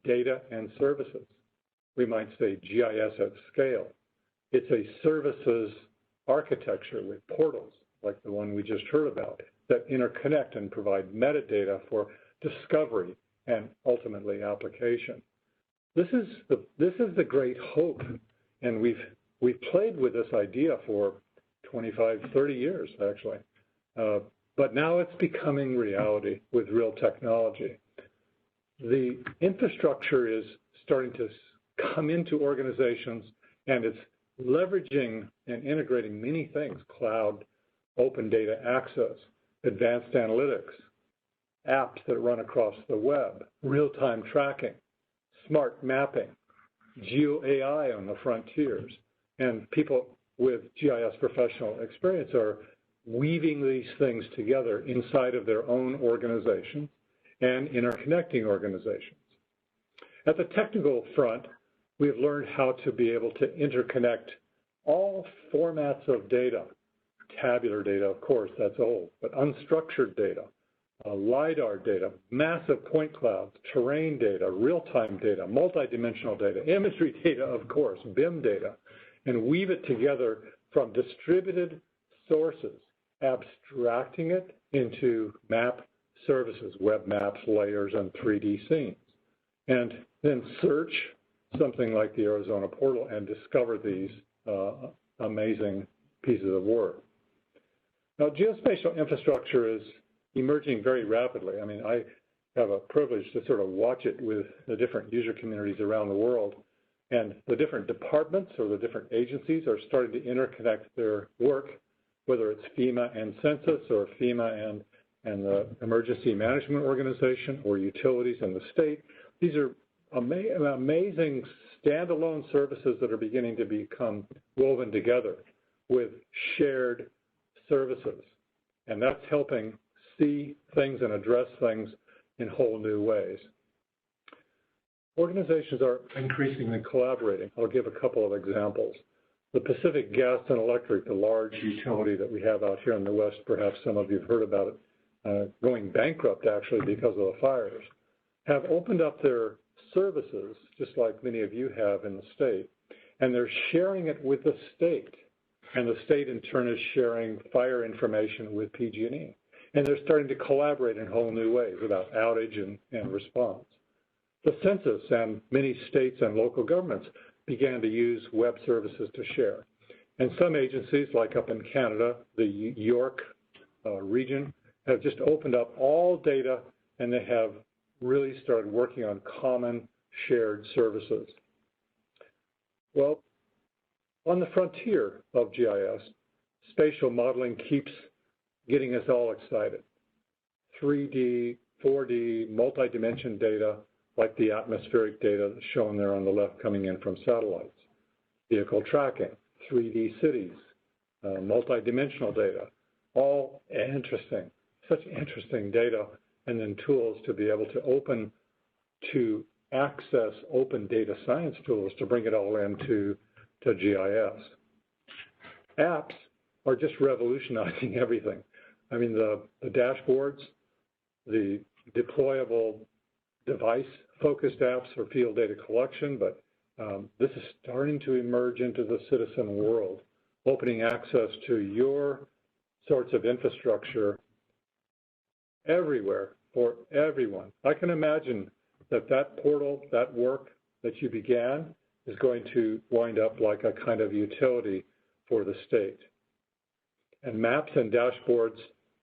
data and services. We might say GIS at scale. It's a services architecture with portals like the one we just heard about that interconnect and provide metadata for discovery and ultimately application. This is the great hope, and we've played with this idea for 25, 30 years actually, but now it's becoming reality with real technology. The infrastructure is starting to come into organizations, and it's leveraging and integrating many things: cloud, open data access, advanced analytics, apps that run across the web, real-time tracking, smart mapping, geo AI on the frontiers. And people with GIS professional experience are weaving these things together inside of their own organizations and interconnecting organizations. At the technical front, we've learned how to be able to interconnect all formats of data. Tabular data, of course, that's old, but unstructured data, LiDAR data, massive point clouds, terrain data, real-time data, multidimensional data, imagery data, of course, BIM data, and weave it together from distributed sources, abstracting it into map services, web maps, layers, and 3D scenes. And then search something like the Arizona portal and discover these amazing pieces of work. Now, geospatial infrastructure is emerging very rapidly. I mean, I have a privilege to sort of watch it with the different user communities around the world, and the different departments or the different agencies are starting to interconnect their work, whether it's FEMA and Census or FEMA and the Emergency Management Organization or utilities and the state. These are amazing standalone services that are beginning to become woven together with shared services. And that's helping see things and address things in whole new ways. Organizations are increasingly collaborating. I'll give a couple of examples. The Pacific Gas and Electric, the large utility that we have out here in the West, perhaps some of you have heard about it, going bankrupt actually because of the fires, have opened up their services, just like many of you have in the state, and they're sharing it with the state And the state, in turn, is sharing fire information with PG&E. And they're starting to collaborate in whole new ways about outage and response. The Census and many states and local governments began to use web services to share. And some agencies, like up in Canada, the York region, have just opened up all data, and they have really started working on common shared services. Well, on the frontier of GIS, spatial modeling keeps getting us all excited. 3D, 4D, multi-dimension data, like the atmospheric data that's shown there on the left coming in from satellites. Vehicle tracking, 3D cities, multi-dimensional data, all interesting, such interesting data, and then tools to be able to access open data science tools to bring it all into GIS. Apps are just revolutionizing everything. I mean, the dashboards, the deployable device-focused apps for field data collection, but this is starting to emerge into the citizen world, opening access to your sorts of infrastructure everywhere for everyone. I can imagine that portal, that work that you began is going to wind up like a kind of utility for the state. And maps and dashboards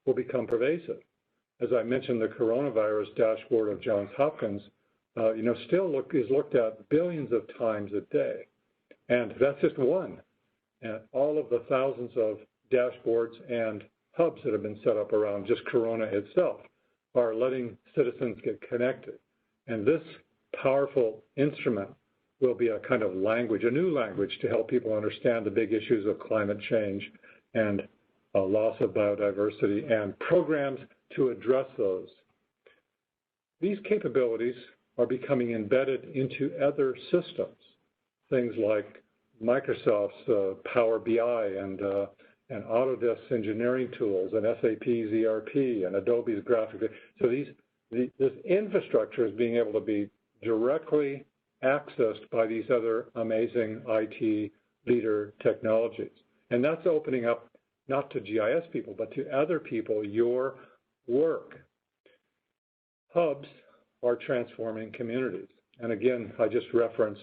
will become pervasive. As I mentioned, the coronavirus dashboard of Johns Hopkins, still is looked at billions of times a day. And that's just one. And all of the thousands of dashboards and hubs that have been set up around just Corona itself are letting citizens get connected. And this powerful instrument will be a kind of language, a new language to help people understand the big issues of climate change and loss of biodiversity and programs to address those. These capabilities are becoming embedded into other systems, things like Microsoft's Power BI and Autodesk's engineering tools and SAP's ERP and Adobe's graphic. So this infrastructure is being able to be directly accessed by these other amazing IT leader technologies. And that's opening up not to GIS people, but to other people, your work. Hubs are transforming communities. And again, I just referenced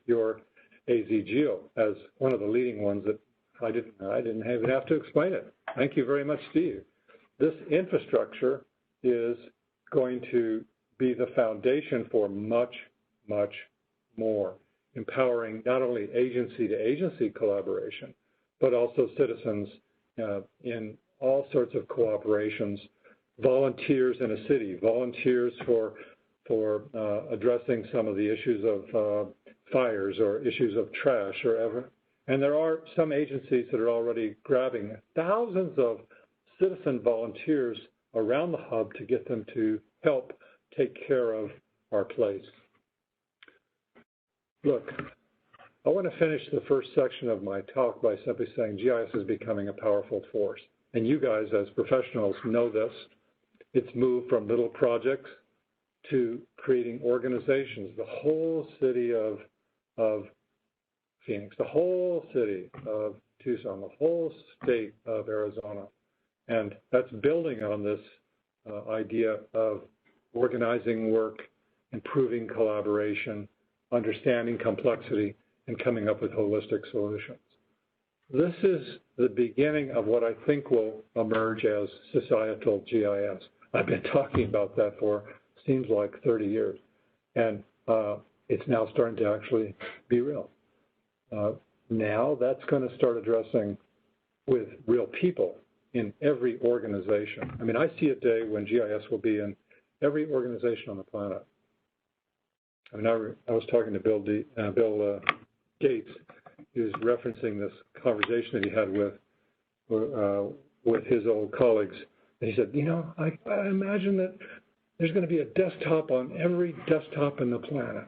your AZ Geo as one of the leading ones that I didn't even have to explain it. Thank you very much, Steve. This infrastructure is going to be the foundation for much, much more, empowering not only agency-to-agency collaboration, but also citizens in all sorts of cooperations, volunteers in a city, volunteers for addressing some of the issues of fires or issues of trash or ever. And there are some agencies that are already grabbing thousands of citizen volunteers around the hub to get them to help take care of our place. Look, I want to finish the first section of my talk by simply saying GIS is becoming a powerful force. And you guys as professionals know this. It's moved from little projects to creating organizations. The whole city of Phoenix, the whole city of Tucson, the whole state of Arizona. And that's building on this idea of organizing work, improving collaboration, understanding complexity, and coming up with holistic solutions. This is the beginning of what I think will emerge as societal GIS. I've been talking about that for, seems like 30 years. And it's now starting to actually be real. Now that's going to start addressing with real people in every organization. I mean, I see a day when GIS will be in every organization on the planet. I mean, I was talking to Bill Gates. He was referencing this conversation that he had with his old colleagues. And he said, I imagine that there's going to be a desktop on every desktop in the planet.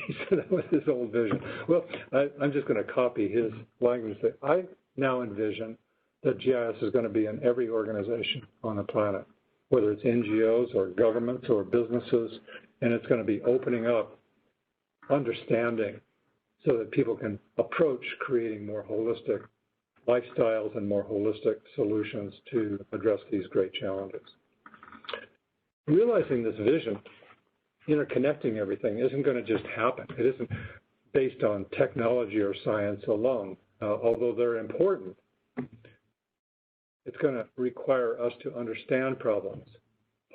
He said that was his old vision. Well, I'm just going to copy his language. I now envision that GIS is going to be in every organization on the planet, whether it's NGOs or governments or businesses, and it's going to be opening up understanding so that people can approach creating more holistic lifestyles and more holistic solutions to address these great challenges. Realizing this vision, interconnecting everything, isn't going to just happen. It isn't based on technology or science alone, although they're important. It's going to require us to understand problems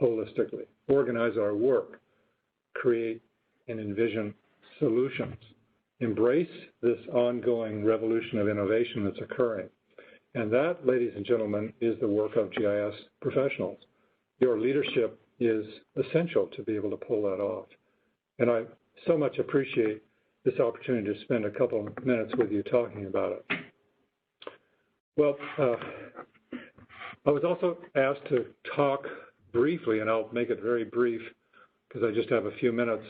holistically, organize our work, create and envision solutions, embrace this ongoing revolution of innovation that's occurring. And that, ladies and gentlemen, is the work of GIS professionals. Your leadership is essential to be able to pull that off. And I so much appreciate this opportunity to spend a couple of minutes with you talking about it. Well, I was also asked to talk briefly, and I'll make it very brief because I just have a few minutes,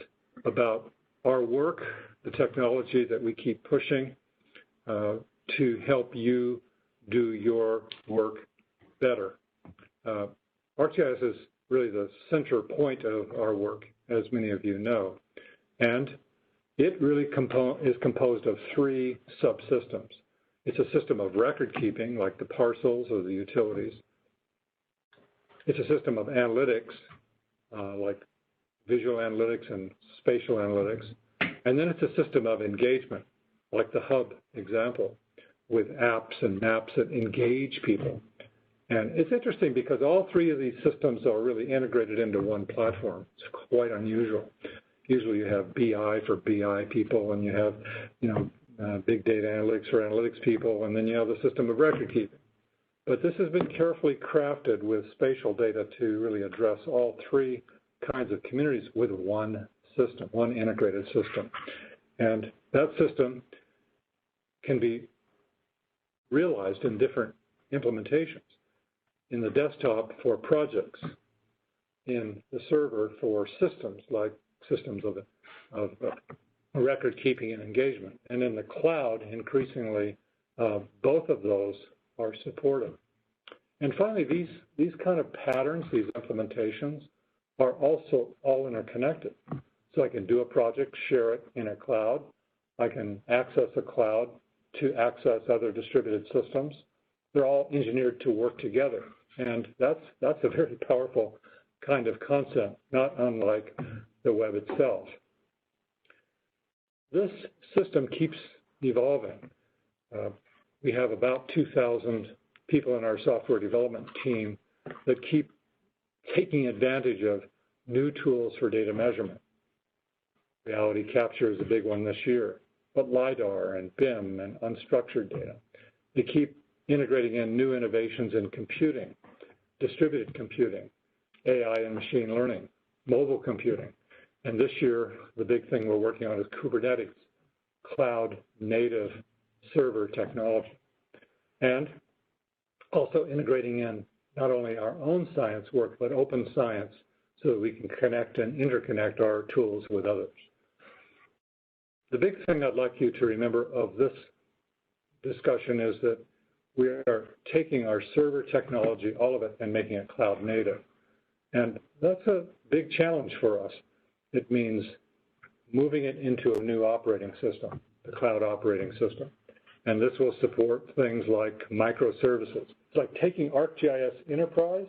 about our work, the technology that we keep pushing to help you do your work better. ArcGIS is really the center point of our work, as many of you know, and it really is composed of three subsystems. It's a system of record keeping, like the parcels or the utilities. It's a system of analytics, like visual analytics and spatial analytics. And then it's a system of engagement, like the hub example, with apps and maps that engage people. And it's interesting because all three of these systems are really integrated into one platform. It's quite unusual. Usually you have BI for BI people, and you have, big data analytics for analytics people, and then you have the system of record keeping. But this has been carefully crafted with spatial data to really address all three kinds of communities with one system, one integrated system. And that system can be realized in different implementations. In the desktop for projects, in the server for systems, like systems of record keeping and engagement. And in the cloud, increasingly, both of those are supported. And finally, these kind of patterns, these implementations, are also all interconnected. So I can do a project, share it in a cloud. I can access a cloud to access other distributed systems. They're all engineered to work together. And that's a very powerful kind of concept, not unlike the web itself. This system keeps evolving. We have about 2,000 people in our software development team that keep taking advantage of new tools for data measurement. Reality capture is a big one this year, but LiDAR and BIM and unstructured data. They keep integrating in new innovations in computing, distributed computing, AI and machine learning, mobile computing. And this year, the big thing we're working on is Kubernetes, cloud native server technology. And also integrating in not only our own science work, but open science so that we can connect and interconnect our tools with others. The big thing I'd like you to remember of this discussion is that we are taking our server technology, all of it, and making it cloud native. And that's a big challenge for us. It means moving it into a new operating system, the cloud operating system. And this will support things like microservices. It's like taking ArcGIS Enterprise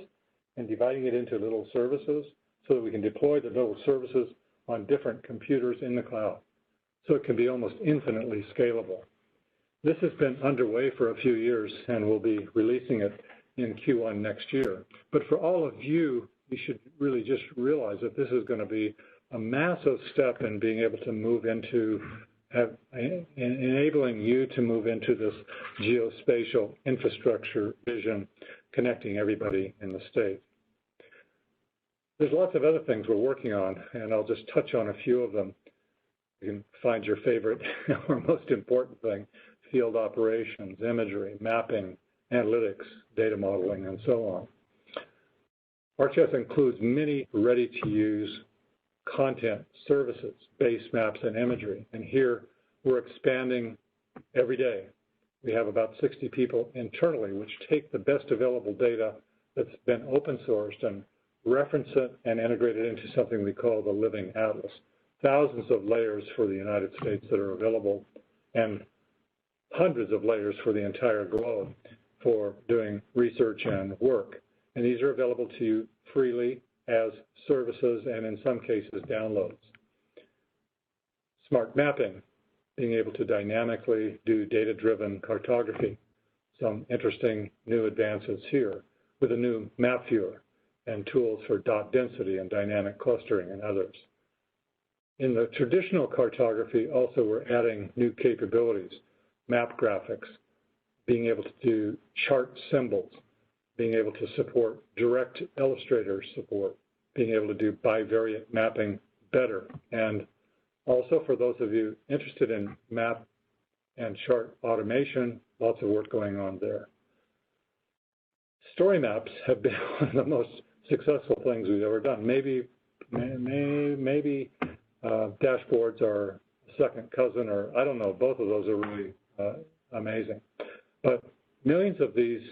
and dividing it into little services so that we can deploy the little services on different computers in the cloud. So it can be almost infinitely scalable. This has been underway for a few years, and we'll be releasing it in Q1 next year. But for all of you, you should really just realize that this is going to be a massive step in being able to move into, enabling you to move into this geospatial infrastructure vision, connecting everybody in the state. There's lots of other things we're working on, and I'll just touch on a few of them. You can find your favorite or most important thing: field operations, imagery, mapping, analytics, data modeling, and so on. ArcGIS includes many ready-to-use content services, base maps, and imagery. And here we're expanding every day. We have about 60 people internally which take the best available data that's been open sourced and reference it and integrate it into something we call the Living Atlas. Thousands of layers for the United States that are available, and hundreds of layers for the entire globe for doing research and work. And these are available to you freely as services and in some cases downloads. Smart mapping, being able to dynamically do data-driven cartography. Some interesting new advances here with a new map viewer and tools for dot density and dynamic clustering and others. In the traditional cartography, also we're adding new capabilities, map graphics, being able to do chart symbols, being able to support direct illustrator support, being able to do bivariate mapping better. And also for those of you interested in map and chart automation, lots of work going on there. Story maps have been one of the most successful things we've ever done. Maybe dashboards are second cousin, or I don't know, both of those are really amazing. But millions of these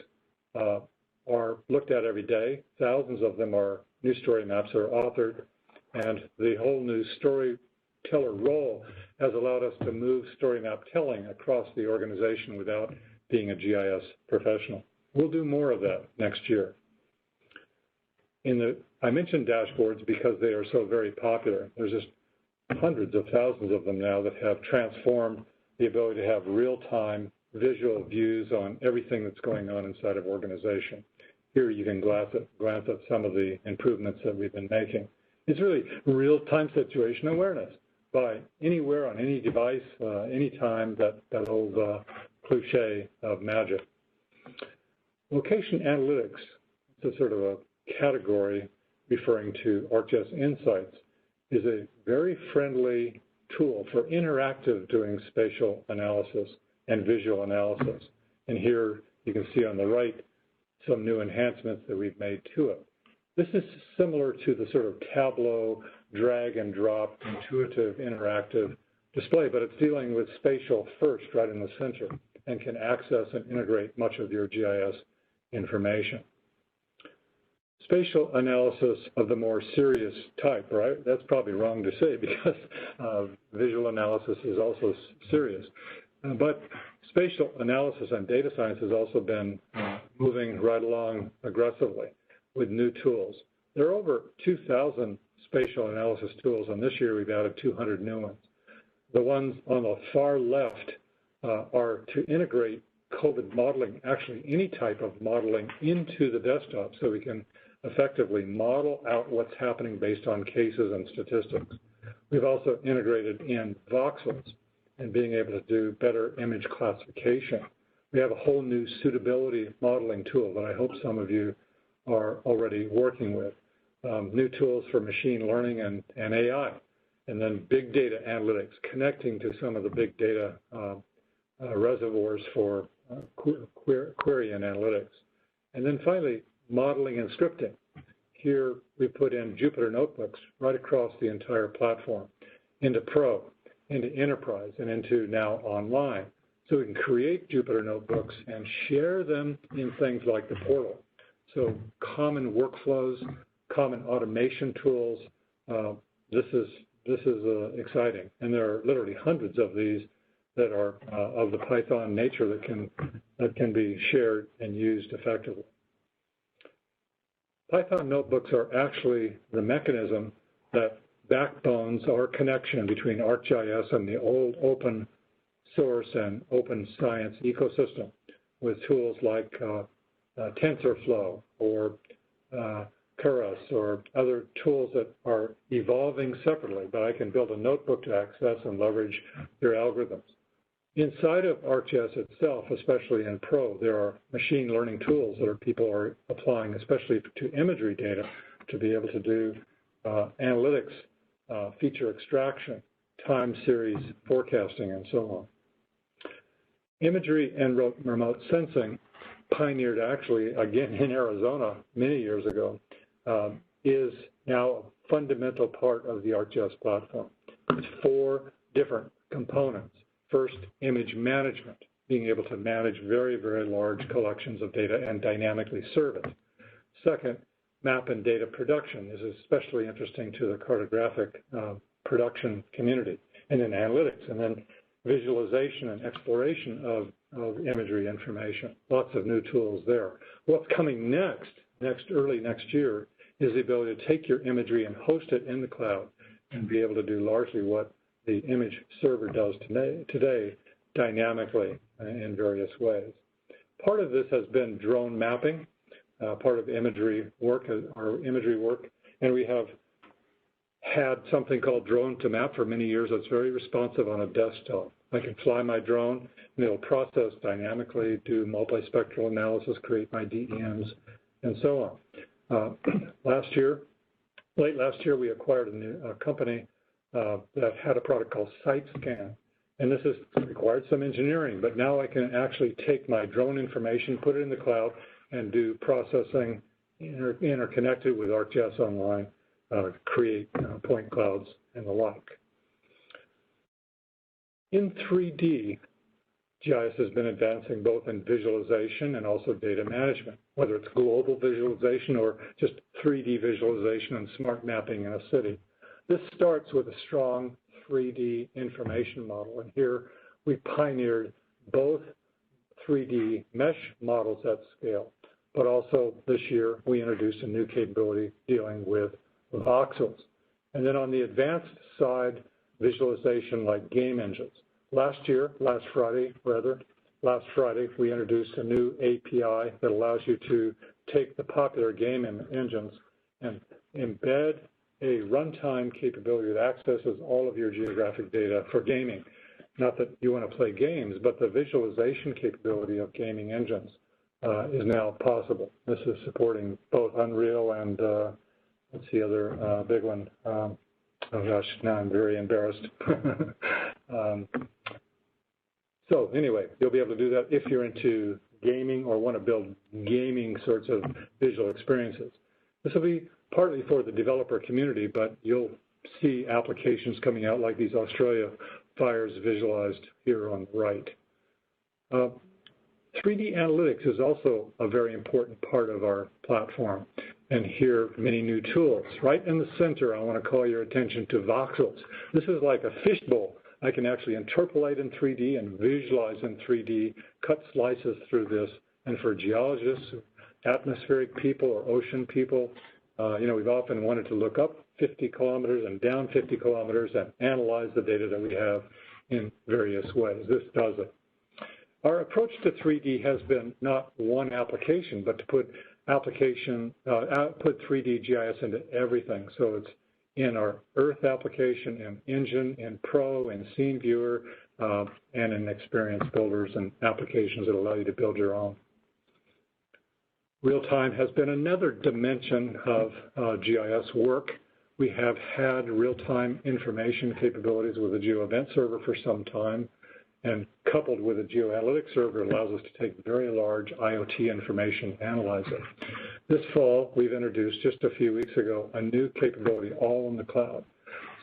are looked at every day. Thousands of them are new story maps are authored, and the whole new storyteller role has allowed us to move story map telling across the organization without being a GIS professional. We'll do more of that next year. I mentioned dashboards because they are so very popular. There's just hundreds of thousands of them now that have transformed the ability to have real-time visual views on everything that's going on inside of organization. Here you can glance at some of the improvements that we've been making. It's really real-time situation awareness by anywhere on any device, anytime, that old cliche of magic. Location analytics, it's a sort of a category referring to Arcgis Insights, is a very friendly tool for interactive doing spatial analysis and visual analysis. And here you can see on the right some new enhancements that we've made to it. This is similar to the sort of Tableau, drag and drop, intuitive, interactive display, but it's dealing with spatial first right in the center and can access and integrate much of your GIS information. Spatial analysis of the more serious type, right? That's probably wrong to say because visual analysis is also serious. But spatial analysis and data science has also been moving right along aggressively with new tools. There are over 2,000 spatial analysis tools, and this year we've added 200 new ones. The ones on the far left are to integrate COVID modeling, actually any type of modeling, into the desktop so we can effectively model out what's happening based on cases and statistics. We've also integrated in voxels and being able to do better image classification. We have a whole new suitability modeling tool that I hope some of you are already working with. New tools for machine learning and AI, and then big data analytics, connecting to some of the big data reservoirs for query and analytics. And then finally, modeling and scripting. Here we put in Jupyter notebooks right across the entire platform, into Pro, into Enterprise, and into now Online. So we can create Jupyter notebooks and share them in things like the portal. So common workflows, common automation tools. This is exciting, and there are literally hundreds of these that are of the Python nature that can be shared and used effectively. Python notebooks are actually the mechanism that backbones our connection between ArcGIS and the old open source and open science ecosystem with tools like TensorFlow or Keras or other tools that are evolving separately, but I can build a notebook to access and leverage their algorithms. Inside of ArcGIS itself, especially in Pro, there are machine learning tools that people are applying, especially to imagery data, to be able to do analytics, feature extraction, time series forecasting, and so on. Imagery and remote sensing, pioneered actually, again, in Arizona many years ago, is now a fundamental part of the ArcGIS platform. It's 4 different components. First, image management, being able to manage very, very large collections of data and dynamically serve it. Second, map and data production is especially interesting to the cartographic production community. And then analytics, and then visualization and exploration of imagery information. Lots of new tools there. What's coming next, early next year, is the ability to take your imagery and host it in the cloud and be able to do largely what the image server does today dynamically in various ways. Part of this has been drone mapping, part of imagery work, and we have had something called Drone to Map for many years that's very responsive on a desktop. I can fly my drone, and it'll process dynamically, do multispectral analysis, create my DEMs, and so on. Late last year, we acquired a company that had a product called SiteScan, and this has required some engineering, but now I can actually take my drone information, put it in the cloud, and do processing interconnected with Arcgis Online, create point clouds and the like. In 3D, GIS has been advancing both in visualization and also data management, whether it's global visualization or just 3D visualization and smart mapping in a city. This starts with a strong 3D information model, and here we pioneered both 3D mesh models at scale, but also this year we introduced a new capability dealing with voxels. And then on the advanced side, visualization like game engines. Last Friday, we introduced a new API that allows you to take the popular game engines and embed a runtime capability that accesses all of your geographic data for gaming. Not that you want to play games, but the visualization capability of gaming engines is now possible. This is supporting both Unreal and what's the other big one? Oh gosh, now I'm very embarrassed. So anyway, you'll be able to do that if you're into gaming or want to build gaming sorts of visual experiences. This will be partly for the developer community, but you'll see applications coming out like these Australia fires visualized here on the right. 3D analytics is also a very important part of our platform. And here, many new tools. Right in the center, I want to call your attention to voxels. This is like a fishbowl. I can actually interpolate in 3D and visualize in 3D, cut slices through this. And for geologists, atmospheric people, or ocean people, we've often wanted to look up 50 kilometers and down 50 kilometers and analyze the data that we have in various ways. This does it. Our approach to 3D has been not one application, but to put 3D GIS into everything. So it's in our Earth application, in Engine, in Pro, in Scene Viewer, and in Experience Builders and applications that allow you to build your own. Real-time has been another dimension of GIS work. We have had real-time information capabilities with the Geo Event Server for some time, and coupled with a Geo Analytics Server allows us to take very large IoT information, analyze it. This fall, we've introduced just a few weeks ago a new capability all in the cloud.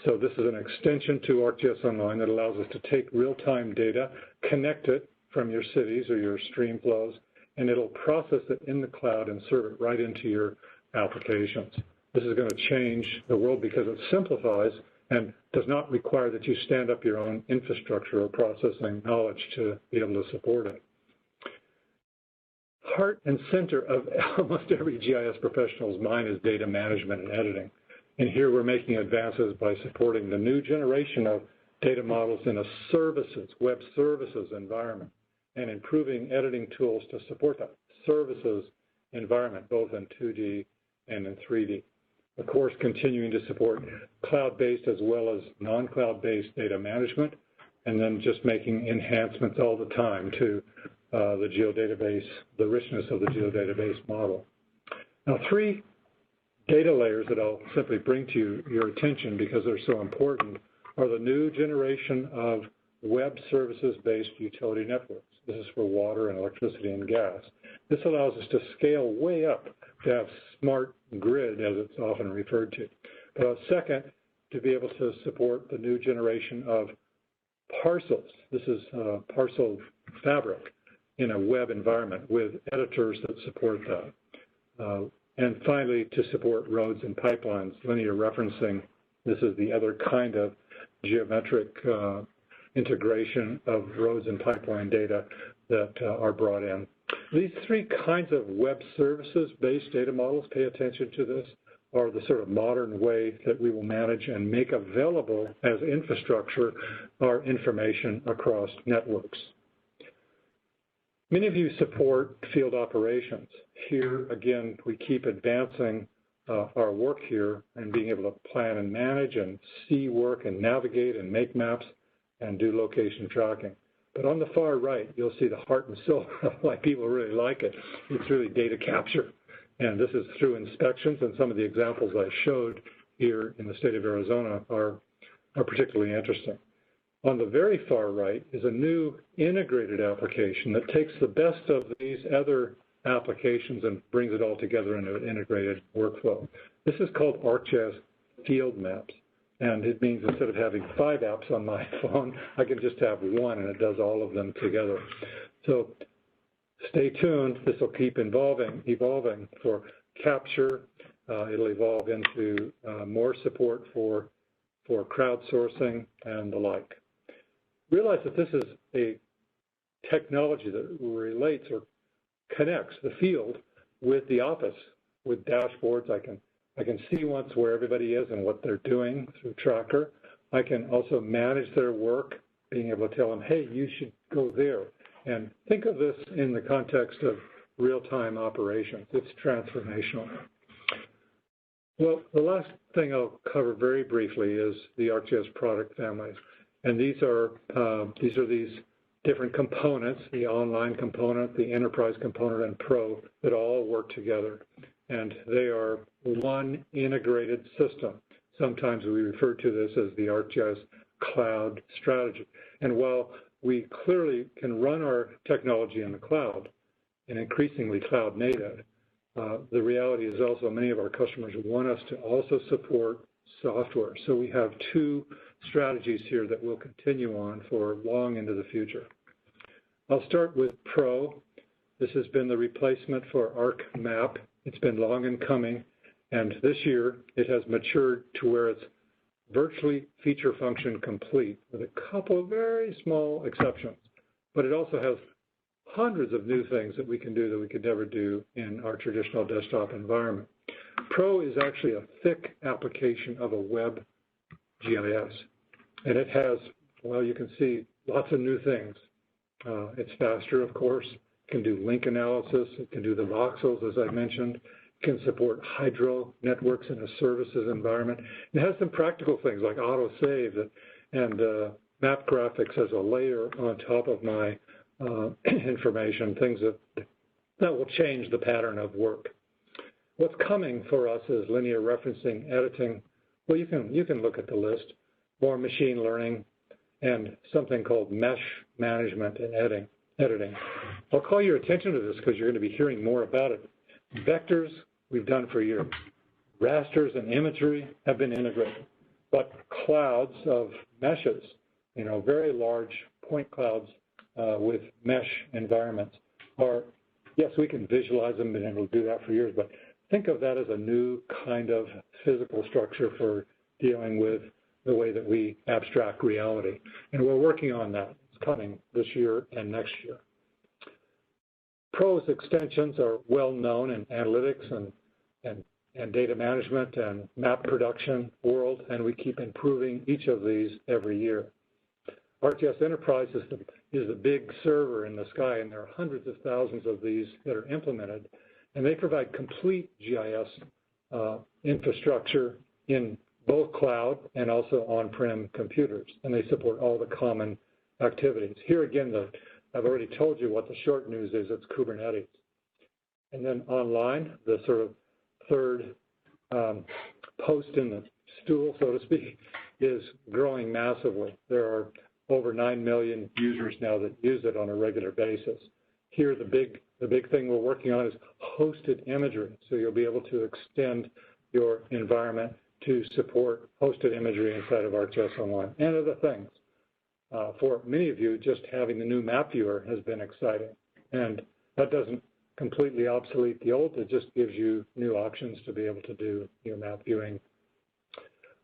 So this is an extension to Arcgis Online that allows us to take real-time data, connect it from your cities or your stream flows, and it'll process it in the cloud and serve it right into your applications. This is going to change the world because it simplifies and does not require that you stand up your own infrastructure or processing knowledge to be able to support it. Heart and center of almost every GIS professional's mind is data management and editing. And here we're making advances by supporting the new generation of data models in a services, web services environment, and improving editing tools to support that services environment, both in 2D and in 3D. Of course, continuing to support cloud-based as well as non-cloud-based data management, and then just making enhancements all the time to the geodatabase, the richness of the geodatabase model. Now, 3 data layers that I'll simply bring to your attention because they're so important are the new generation of web services-based utility networks. This is for water and electricity and gas. This allows us to scale way up to have smart grid, as it's often referred to. Second, to be able to support the new generation of parcels. This is parcel fabric in a web environment with editors that support that. And finally, to support roads and pipelines, linear referencing. This is the other kind of geometric integration of roads and pipeline data that are brought in. These three kinds of web services-based data models, pay attention to this, are the sort of modern way that we will manage and make available as infrastructure our information across networks. Many of you support field operations. Here, again, we keep advancing our work here and being able to plan and manage and see work and navigate and make maps and do location tracking. But on the far right, you'll see the heart and soul of why people really like it. It's really data capture. And this is through inspections, and some of the examples I showed here in the state of Arizona are particularly interesting. On the very far right is a new integrated application that takes the best of these other applications and brings it all together into an integrated workflow. This is called Arcgis Field Maps. And it means instead of having 5 apps on my phone, I can just have one and it does all of them together. So stay tuned. This will keep evolving for capture. It'll evolve into more support for crowdsourcing and the like. Realize that this is a technology that relates or connects the field with the office, with dashboards. I can see once where everybody is and what they're doing through Tracker. I can also manage their work, being able to tell them, hey, you should go there. And think of this in the context of real-time operations. It's transformational. Well, the last thing I'll cover very briefly is the Arcgis product families. And these are these different components, the online component, the enterprise component, and Pro, that all work together. And they are one integrated system. Sometimes we refer to this as the Arcgis cloud strategy. And while we clearly can run our technology in the cloud, and increasingly cloud native, the reality is also many of our customers want us to also support software. So we have two strategies here that will continue on for long into the future. I'll start with Pro. This has been the replacement for ArcMap. It's been long in coming, and this year it has matured to where it's virtually feature function complete with a couple of very small exceptions. But it also has hundreds of new things that we can do that we could never do in our traditional desktop environment. Pro is actually a thick application of a web GIS. And it has, well, you can see lots of new things. It's faster, of course. It can do link analysis. It can do the voxels, as I mentioned. It can support hydro networks in a services environment. It has some practical things like auto-save and map graphics as a layer on top of my information, things that will change the pattern of work. What's coming for us is linear referencing, editing. Well, you can look at the list. More machine learning, and something called mesh management and editing. I'll call your attention to this because you're going to be hearing more about it. Vectors we've done for years. Rasters and imagery have been integrated, but clouds of meshes, very large point clouds with mesh environments are, yes, we can visualize them, been able to do that for years, but think of that as a new kind of physical structure for dealing with the way that we abstract reality. And we're working on that. It's coming this year and next year. Pro's extensions are well known in analytics and data management and map production world, and we keep improving each of these every year. Arcgis Enterprise is the big server in the sky, and there are hundreds of thousands of these that are implemented, and they provide complete GIS infrastructure in both cloud and also on-prem computers, and they support all the common activities. Here again, I've already told you what the short news is, it's Kubernetes. And then online, the sort of third post in the stool, so to speak, is growing massively. There are over 9 million users now that use it on a regular basis. Here, the big thing we're working on is hosted imagery, so you'll be able to extend your environment to support hosted imagery inside of Arcgis Online and other things. For many of you, just having the new map viewer has been exciting. And that doesn't completely obsolete the old, it just gives you new options to be able to do your map viewing.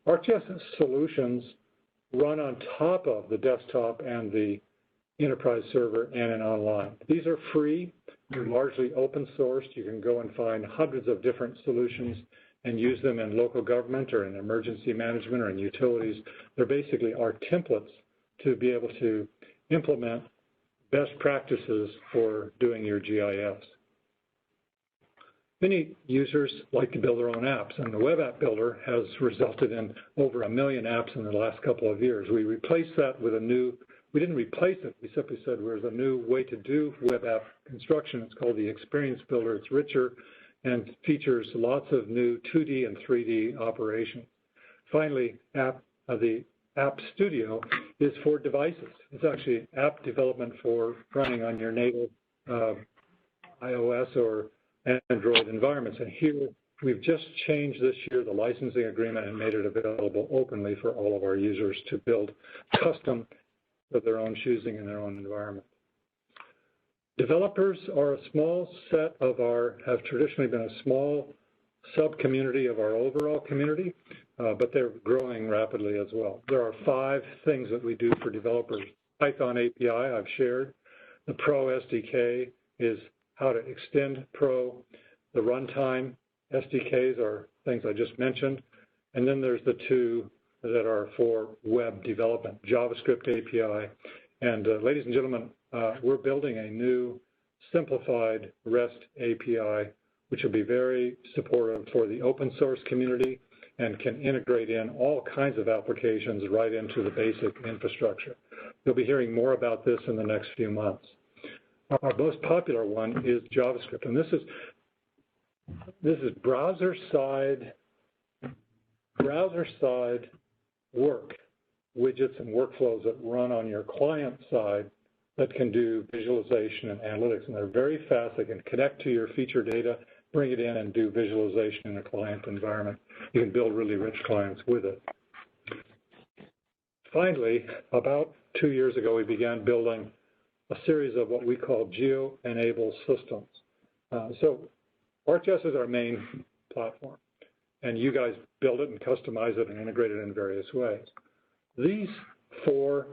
Arcgis solutions run on top of the desktop and the enterprise server and in online. These are free. They're largely open sourced. You can go and find hundreds of different solutions and use them in local government or in emergency management or in utilities. They're basically our templates to be able to implement best practices for doing your GIS. Many users like to build their own apps, and the web app builder has resulted in over 1 million apps in the last couple of years. We replaced that with a new, we didn't replace it, we simply said there's a new way to do web app construction. It's called the Experience Builder. It's richer and features lots of new 2D and 3D operations. Finally, the App Studio is for devices. It's actually app development for running on your native iOS or Android environments. And here, we've just changed this year the licensing agreement and made it available openly for all of our users to build custom of their own choosing in their own environment. Developers are a small set of have traditionally been a small sub-community of our overall community, but they're growing rapidly as well. There are 5 things that we do for developers. Python API, I've shared. The Pro SDK is how to extend Pro. The runtime SDKs are things I just mentioned. And then there's the 2 that are for web development, JavaScript API. And ladies and gentlemen, we're building a new simplified REST API, which will be very supportive for the open source community and can integrate in all kinds of applications right into the basic infrastructure. You'll be hearing more about this in the next few months. Our most popular one is JavaScript, and this is browser-side work, widgets and workflows that run on your client side that can do visualization and analytics, and they're very fast. They can connect to your feature data, bring it in, and do visualization in a client environment. You can build really rich clients with it. Finally, about 2 years ago, we began building a series of what we call Geo Enable Systems. So Arcgis is our main platform, and you guys build it and customize it and integrate it in various ways. These 4,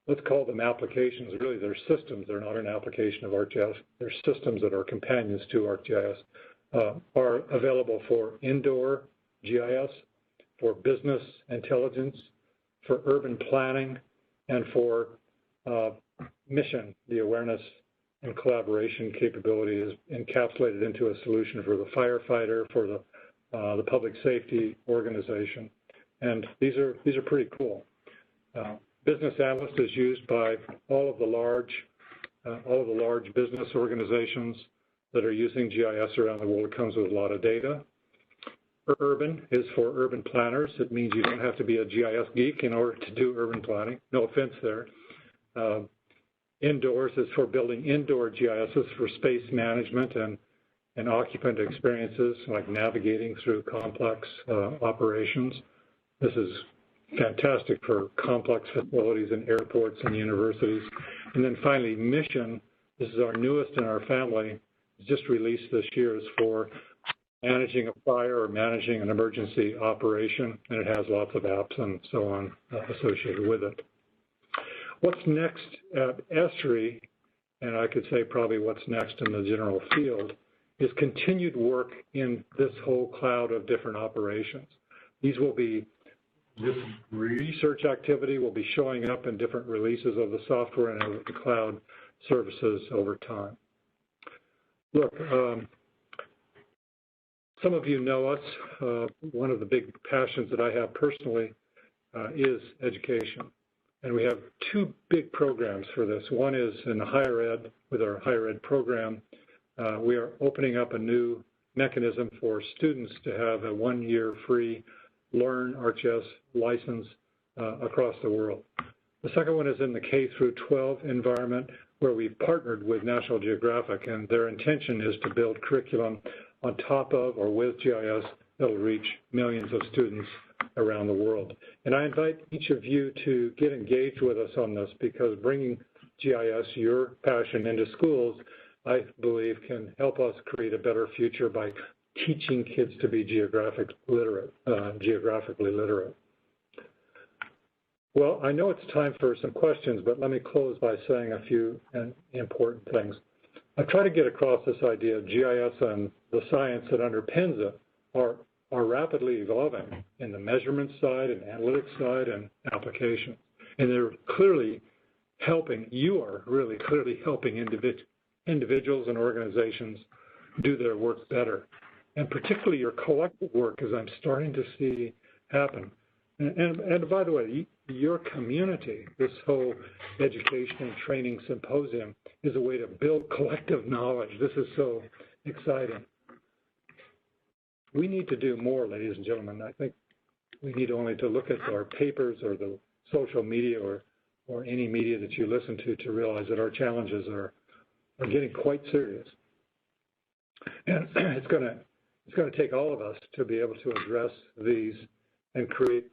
let's call them applications. Really, they're systems. They're not an application of ArcGIS. They're systems that are companions to ArcGIS, are available for indoor GIS, for business intelligence, for urban planning, and for mission. The awareness and collaboration capability is encapsulated into a solution for the firefighter, for the public safety organization, and these are pretty cool. Business Analyst is used by all of the large business organizations that are using GIS around the world. It comes with a lot of data. Urban is for urban planners. It means you don't have to be a GIS geek in order to do urban planning. No offense there. Indoors is for building indoor GISs for space management and occupant experiences, like navigating through complex operations. This is fantastic for complex facilities and airports and universities. And then finally, Mission, this is our newest in our family, just released this year, is for managing a fire or managing an emergency operation, and it has lots of apps and so on associated with it. What's next at Esri, and I could say probably what's next in the general field, is continued work in this whole cloud of different operations. This research activity will be showing up in different releases of the software and of the cloud services over time. Look, some of you know us. One of the big passions that I have personally is education. And we have 2 big programs for this. One is in higher ed, with our higher ed program. We are opening up a new mechanism for students to have a 1-year free Learn ArcGIS license across the world. The second one is in the K-12 environment, where we've partnered with National Geographic, and their intention is to build curriculum on top of or with GIS that will reach millions of students around the world. And I invite each of you to get engaged with us on this, because bringing GIS, your passion, into schools, I believe can help us create a better future by teaching kids to be geographically literate. Well, I know it's time for some questions, but let me close by saying a few important things. I try to get across this idea of GIS and the science that underpins it are rapidly evolving in the measurement side and analytics side and applications. And they're clearly helping, you are really clearly helping individuals and organizations do their work better. And particularly your collective work, as I'm starting to see happen. And by the way, your community, this whole education and training symposium, is a way to build collective knowledge. This is so exciting. We need to do more, ladies and gentlemen. I think we need only to look at our papers or the social media or any media that you listen to realize that our challenges are getting quite serious. And it's going to take all of us to be able to address these and create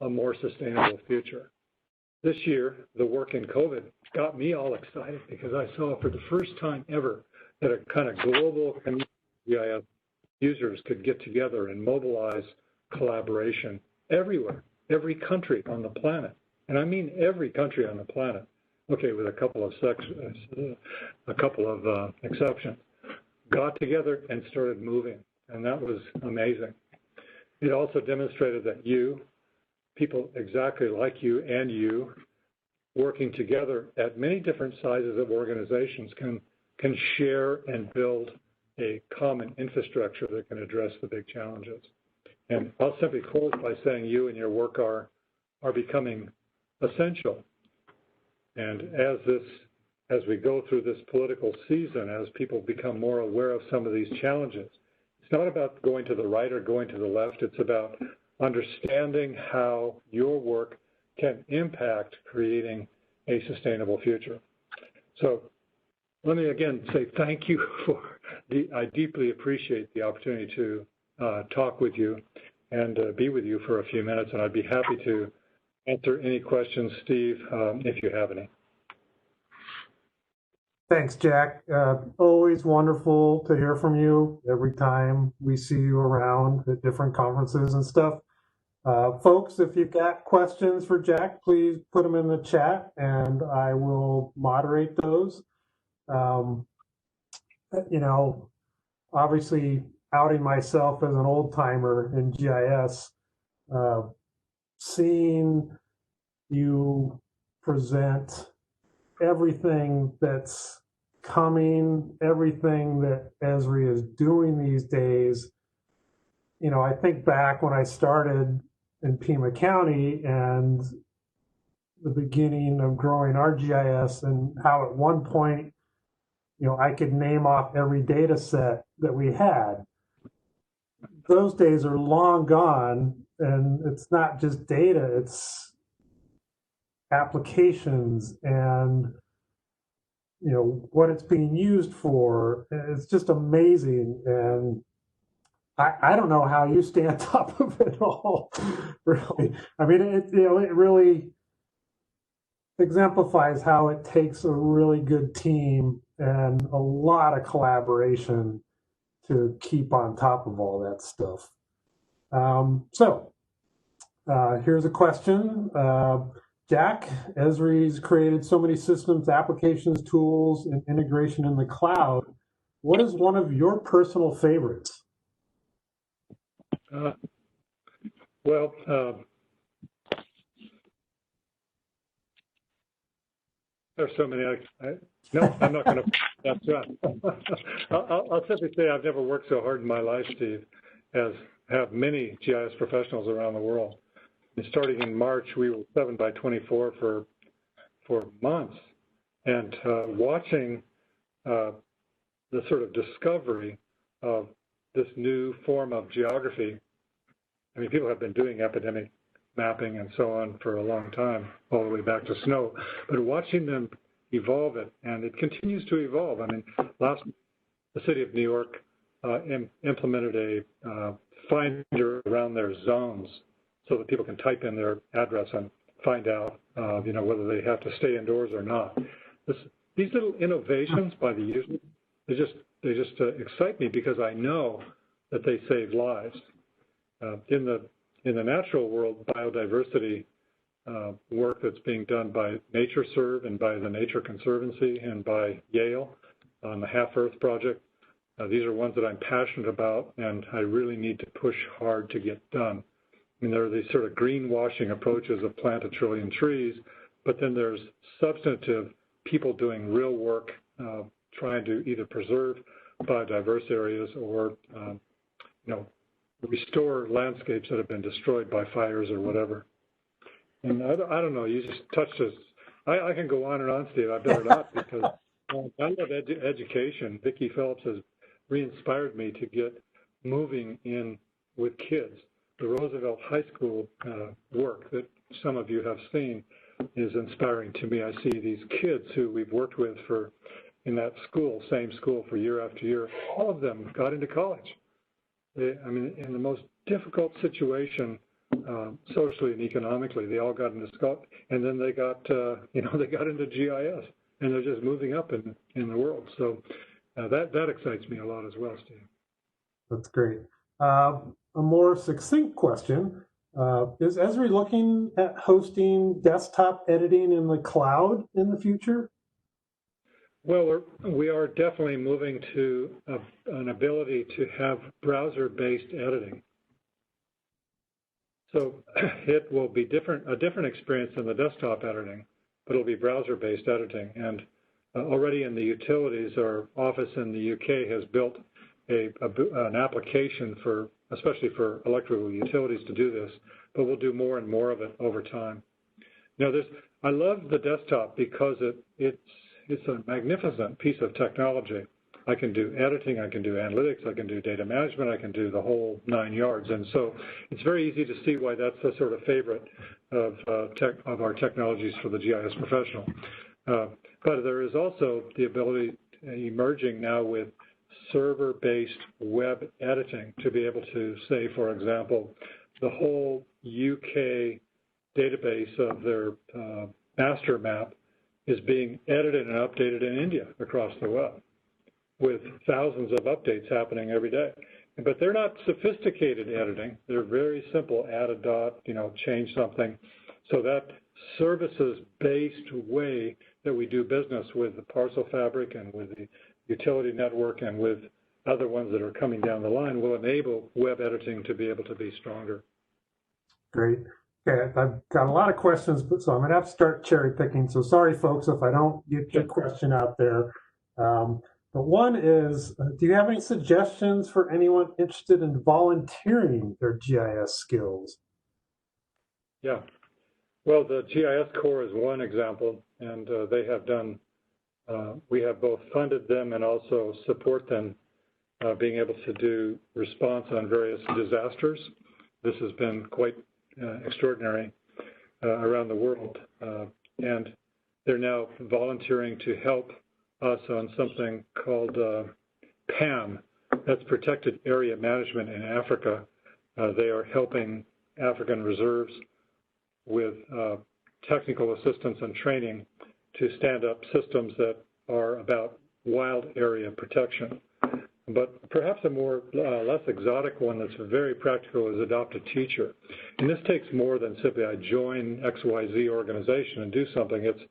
a more sustainable future. This year, the work in COVID got me all excited because I saw for the first time ever that a kind of global community of GIS users could get together and mobilize collaboration everywhere, every country on the planet. And I mean every country on the planet, okay, with a couple of exceptions, got together and started moving. And that was amazing. It also demonstrated that people exactly like you and you, working together at many different sizes of organizations can share and build a common infrastructure that can address the big challenges. And I'll simply close by saying you and your work are becoming essential. And as we go through this political season, as people become more aware of some of these challenges, it's not about going to the right or going to the left. It's about understanding how your work can impact creating a sustainable future. So let me again say thank you I deeply appreciate the opportunity to talk with you and be with you for a few minutes, and I'd be happy to answer any questions, Steve, if you have any. Thanks, Jack. Always wonderful to hear from you every time we see you around at different conferences and stuff. Folks, if you've got questions for Jack, please put them in the chat and I will moderate those. Obviously outing myself as an old timer in GIS, seeing you present everything that's coming, everything that Esri is doing these days. I think back when I started in Pima County and the beginning of growing ArcGIS and how at one point, I could name off every data set that we had. Those days are long gone, and it's not just data, it's applications and what it's being used for. It's just amazing. And I don't know how you stay on top of it all, really. I mean, it really exemplifies how it takes a really good team and a lot of collaboration to keep on top of all that stuff. Here's a question. Jack, Esri's created so many systems, applications, tools, and integration in the cloud. What is one of your personal favorites? There's so many. No, I'm not going to. That's right. I'll simply say I've never worked so hard in my life, Steve, as have many GIS professionals around the world. And starting in March, we were 7 by 24 for months, and watching the sort of discovery of this new form of geography. I mean, people have been doing epidemic mapping and so on for a long time, all the way back to snow, but watching them evolve it, and it continues to evolve. I mean, the city of New York implemented a finder around their zones so that people can type in their address and find out, whether they have to stay indoors or not. These little innovations by the users, they just excite me because I know that they save lives. In the natural world, biodiversity work that's being done by NatureServe and by the Nature Conservancy and by Yale on the Half-Earth Project. These are ones that I'm passionate about, and I really need to push hard to get done. I mean, there are these sort of greenwashing approaches of plant a trillion trees, but then there's substantive people doing real work, trying to either preserve biodiverse areas or, restore landscapes that have been destroyed by fires or whatever. And I don't know, you just touched this. I can go on and on, Steve. I better not, because I love education. Vicki Phillips has re-inspired me to get moving in with kids. The Roosevelt High School work that some of you have seen is inspiring to me. I see these kids who we've worked with in that school, same school for year after year. All of them got into college. In the most difficult situation, socially and economically, they all got into school, and then they got, they got into GIS, and they're just moving up in the world. So that excites me a lot as well, Steve. That's great. A more succinct question. Is Esri looking at hosting desktop editing in the cloud in the future? Well, we are definitely moving to an ability to have browser-based editing. So it will be a different experience than the desktop editing, but it'll be browser-based editing. And already in the utilities, our office in the UK has built an application especially for electrical utilities to do this, but we'll do more and more of it over time. Now, I love the desktop because it's a magnificent piece of technology. I can do editing, I can do analytics, I can do data management, I can do the whole 9 yards. And so it's very easy to see why that's the sort of favorite of our technologies for the GIS professional. But there is also the ability emerging now with server-based web editing to be able to say, for example, the whole UK database of their master map is being edited and updated in India across the web, with thousands of updates happening every day. But they're not sophisticated editing. They're very simple, add a dot, change something. So that services-based way that we do business with the parcel fabric and with the utility network and with other ones that are coming down the line will enable web editing to be able to be stronger. Great. Okay, I've got a lot of questions, so I'm going to have to start cherry picking. So sorry, folks, if I don't get your question out there. But one is, do you have any suggestions for anyone interested in volunteering their GIS skills? Yeah. Well, the GIS Corps is one example, and they have done, we have both funded them and also support them being able to do response on various disasters. This has been quite extraordinary around the world, and they're now volunteering to help us on something called PAM, that's Protected Area Management in Africa. They are helping African reserves with technical assistance and training to stand up systems that are about wild area protection. But perhaps a less exotic one that's very practical is adopt a teacher. And this takes more than simply I join XYZ organization and do something. It's,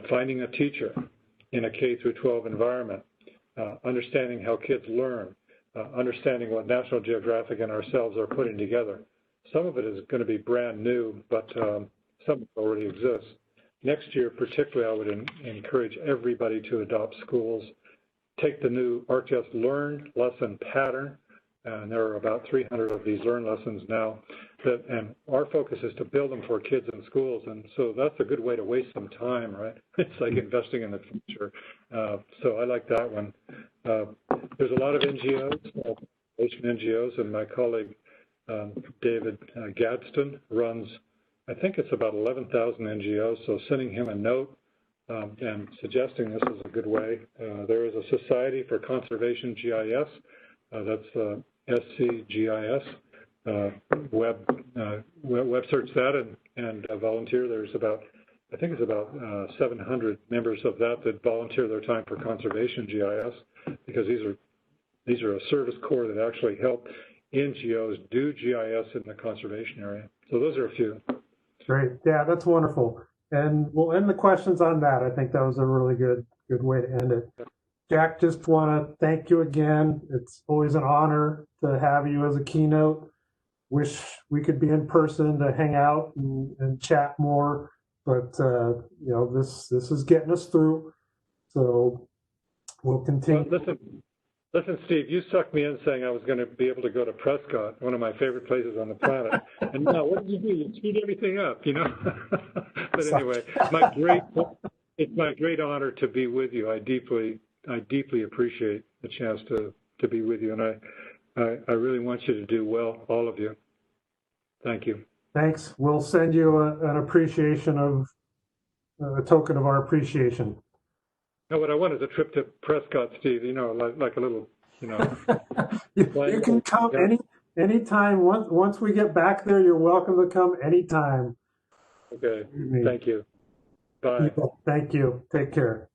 finding a teacher in a K through 12 environment, understanding how kids learn, understanding what National Geographic and ourselves are putting together. Some of it is going to be brand new, but some of it already exists. Next year, particularly, I would encourage everybody to adopt schools. Take the new Arcgis Learn lesson pattern, and there are about 300 of these Learn lessons now. And our focus is to build them for kids in schools, and so that's a good way to waste some time, right? It's like investing in the future. So I like that one. There's a lot of NGOs, NGOs, and my colleague David Gadsden runs, I think it's about 11,000 NGOs, so sending him a note and suggesting this is a good way. There is a Society for Conservation GIS, that's SCGIS. Web search that and volunteer. There's about, I think it's about 700 members of that volunteer their time for conservation GIS, because these are a service corps that actually help NGOs do GIS in the conservation area. So those are a few. Great. Yeah, that's wonderful. And we'll end the questions on that. I think that was a really good way to end it. Jack, just want to thank you again. It's always an honor to have you as a keynote. Wish we could be in person to hang out and chat more, but you know, this is getting us through. So we'll continue. Well, listen, Steve, you sucked me in saying I was going to be able to go to Prescott, one of my favorite places on the planet. And now, what did you do? You screwed everything up, you know? But anyway, it's my great honor to be with you. I deeply appreciate the chance to be with you, and I really want you to do well, all of you. Thank you. Thanks. We'll send you an appreciation of a token of our appreciation. No, what I want is a trip to Prescott, Steve. You know, like a little, you know. you can come anytime. Once we get back there, you're welcome to come anytime. Okay. Thank you. Bye. Thank you. Take care.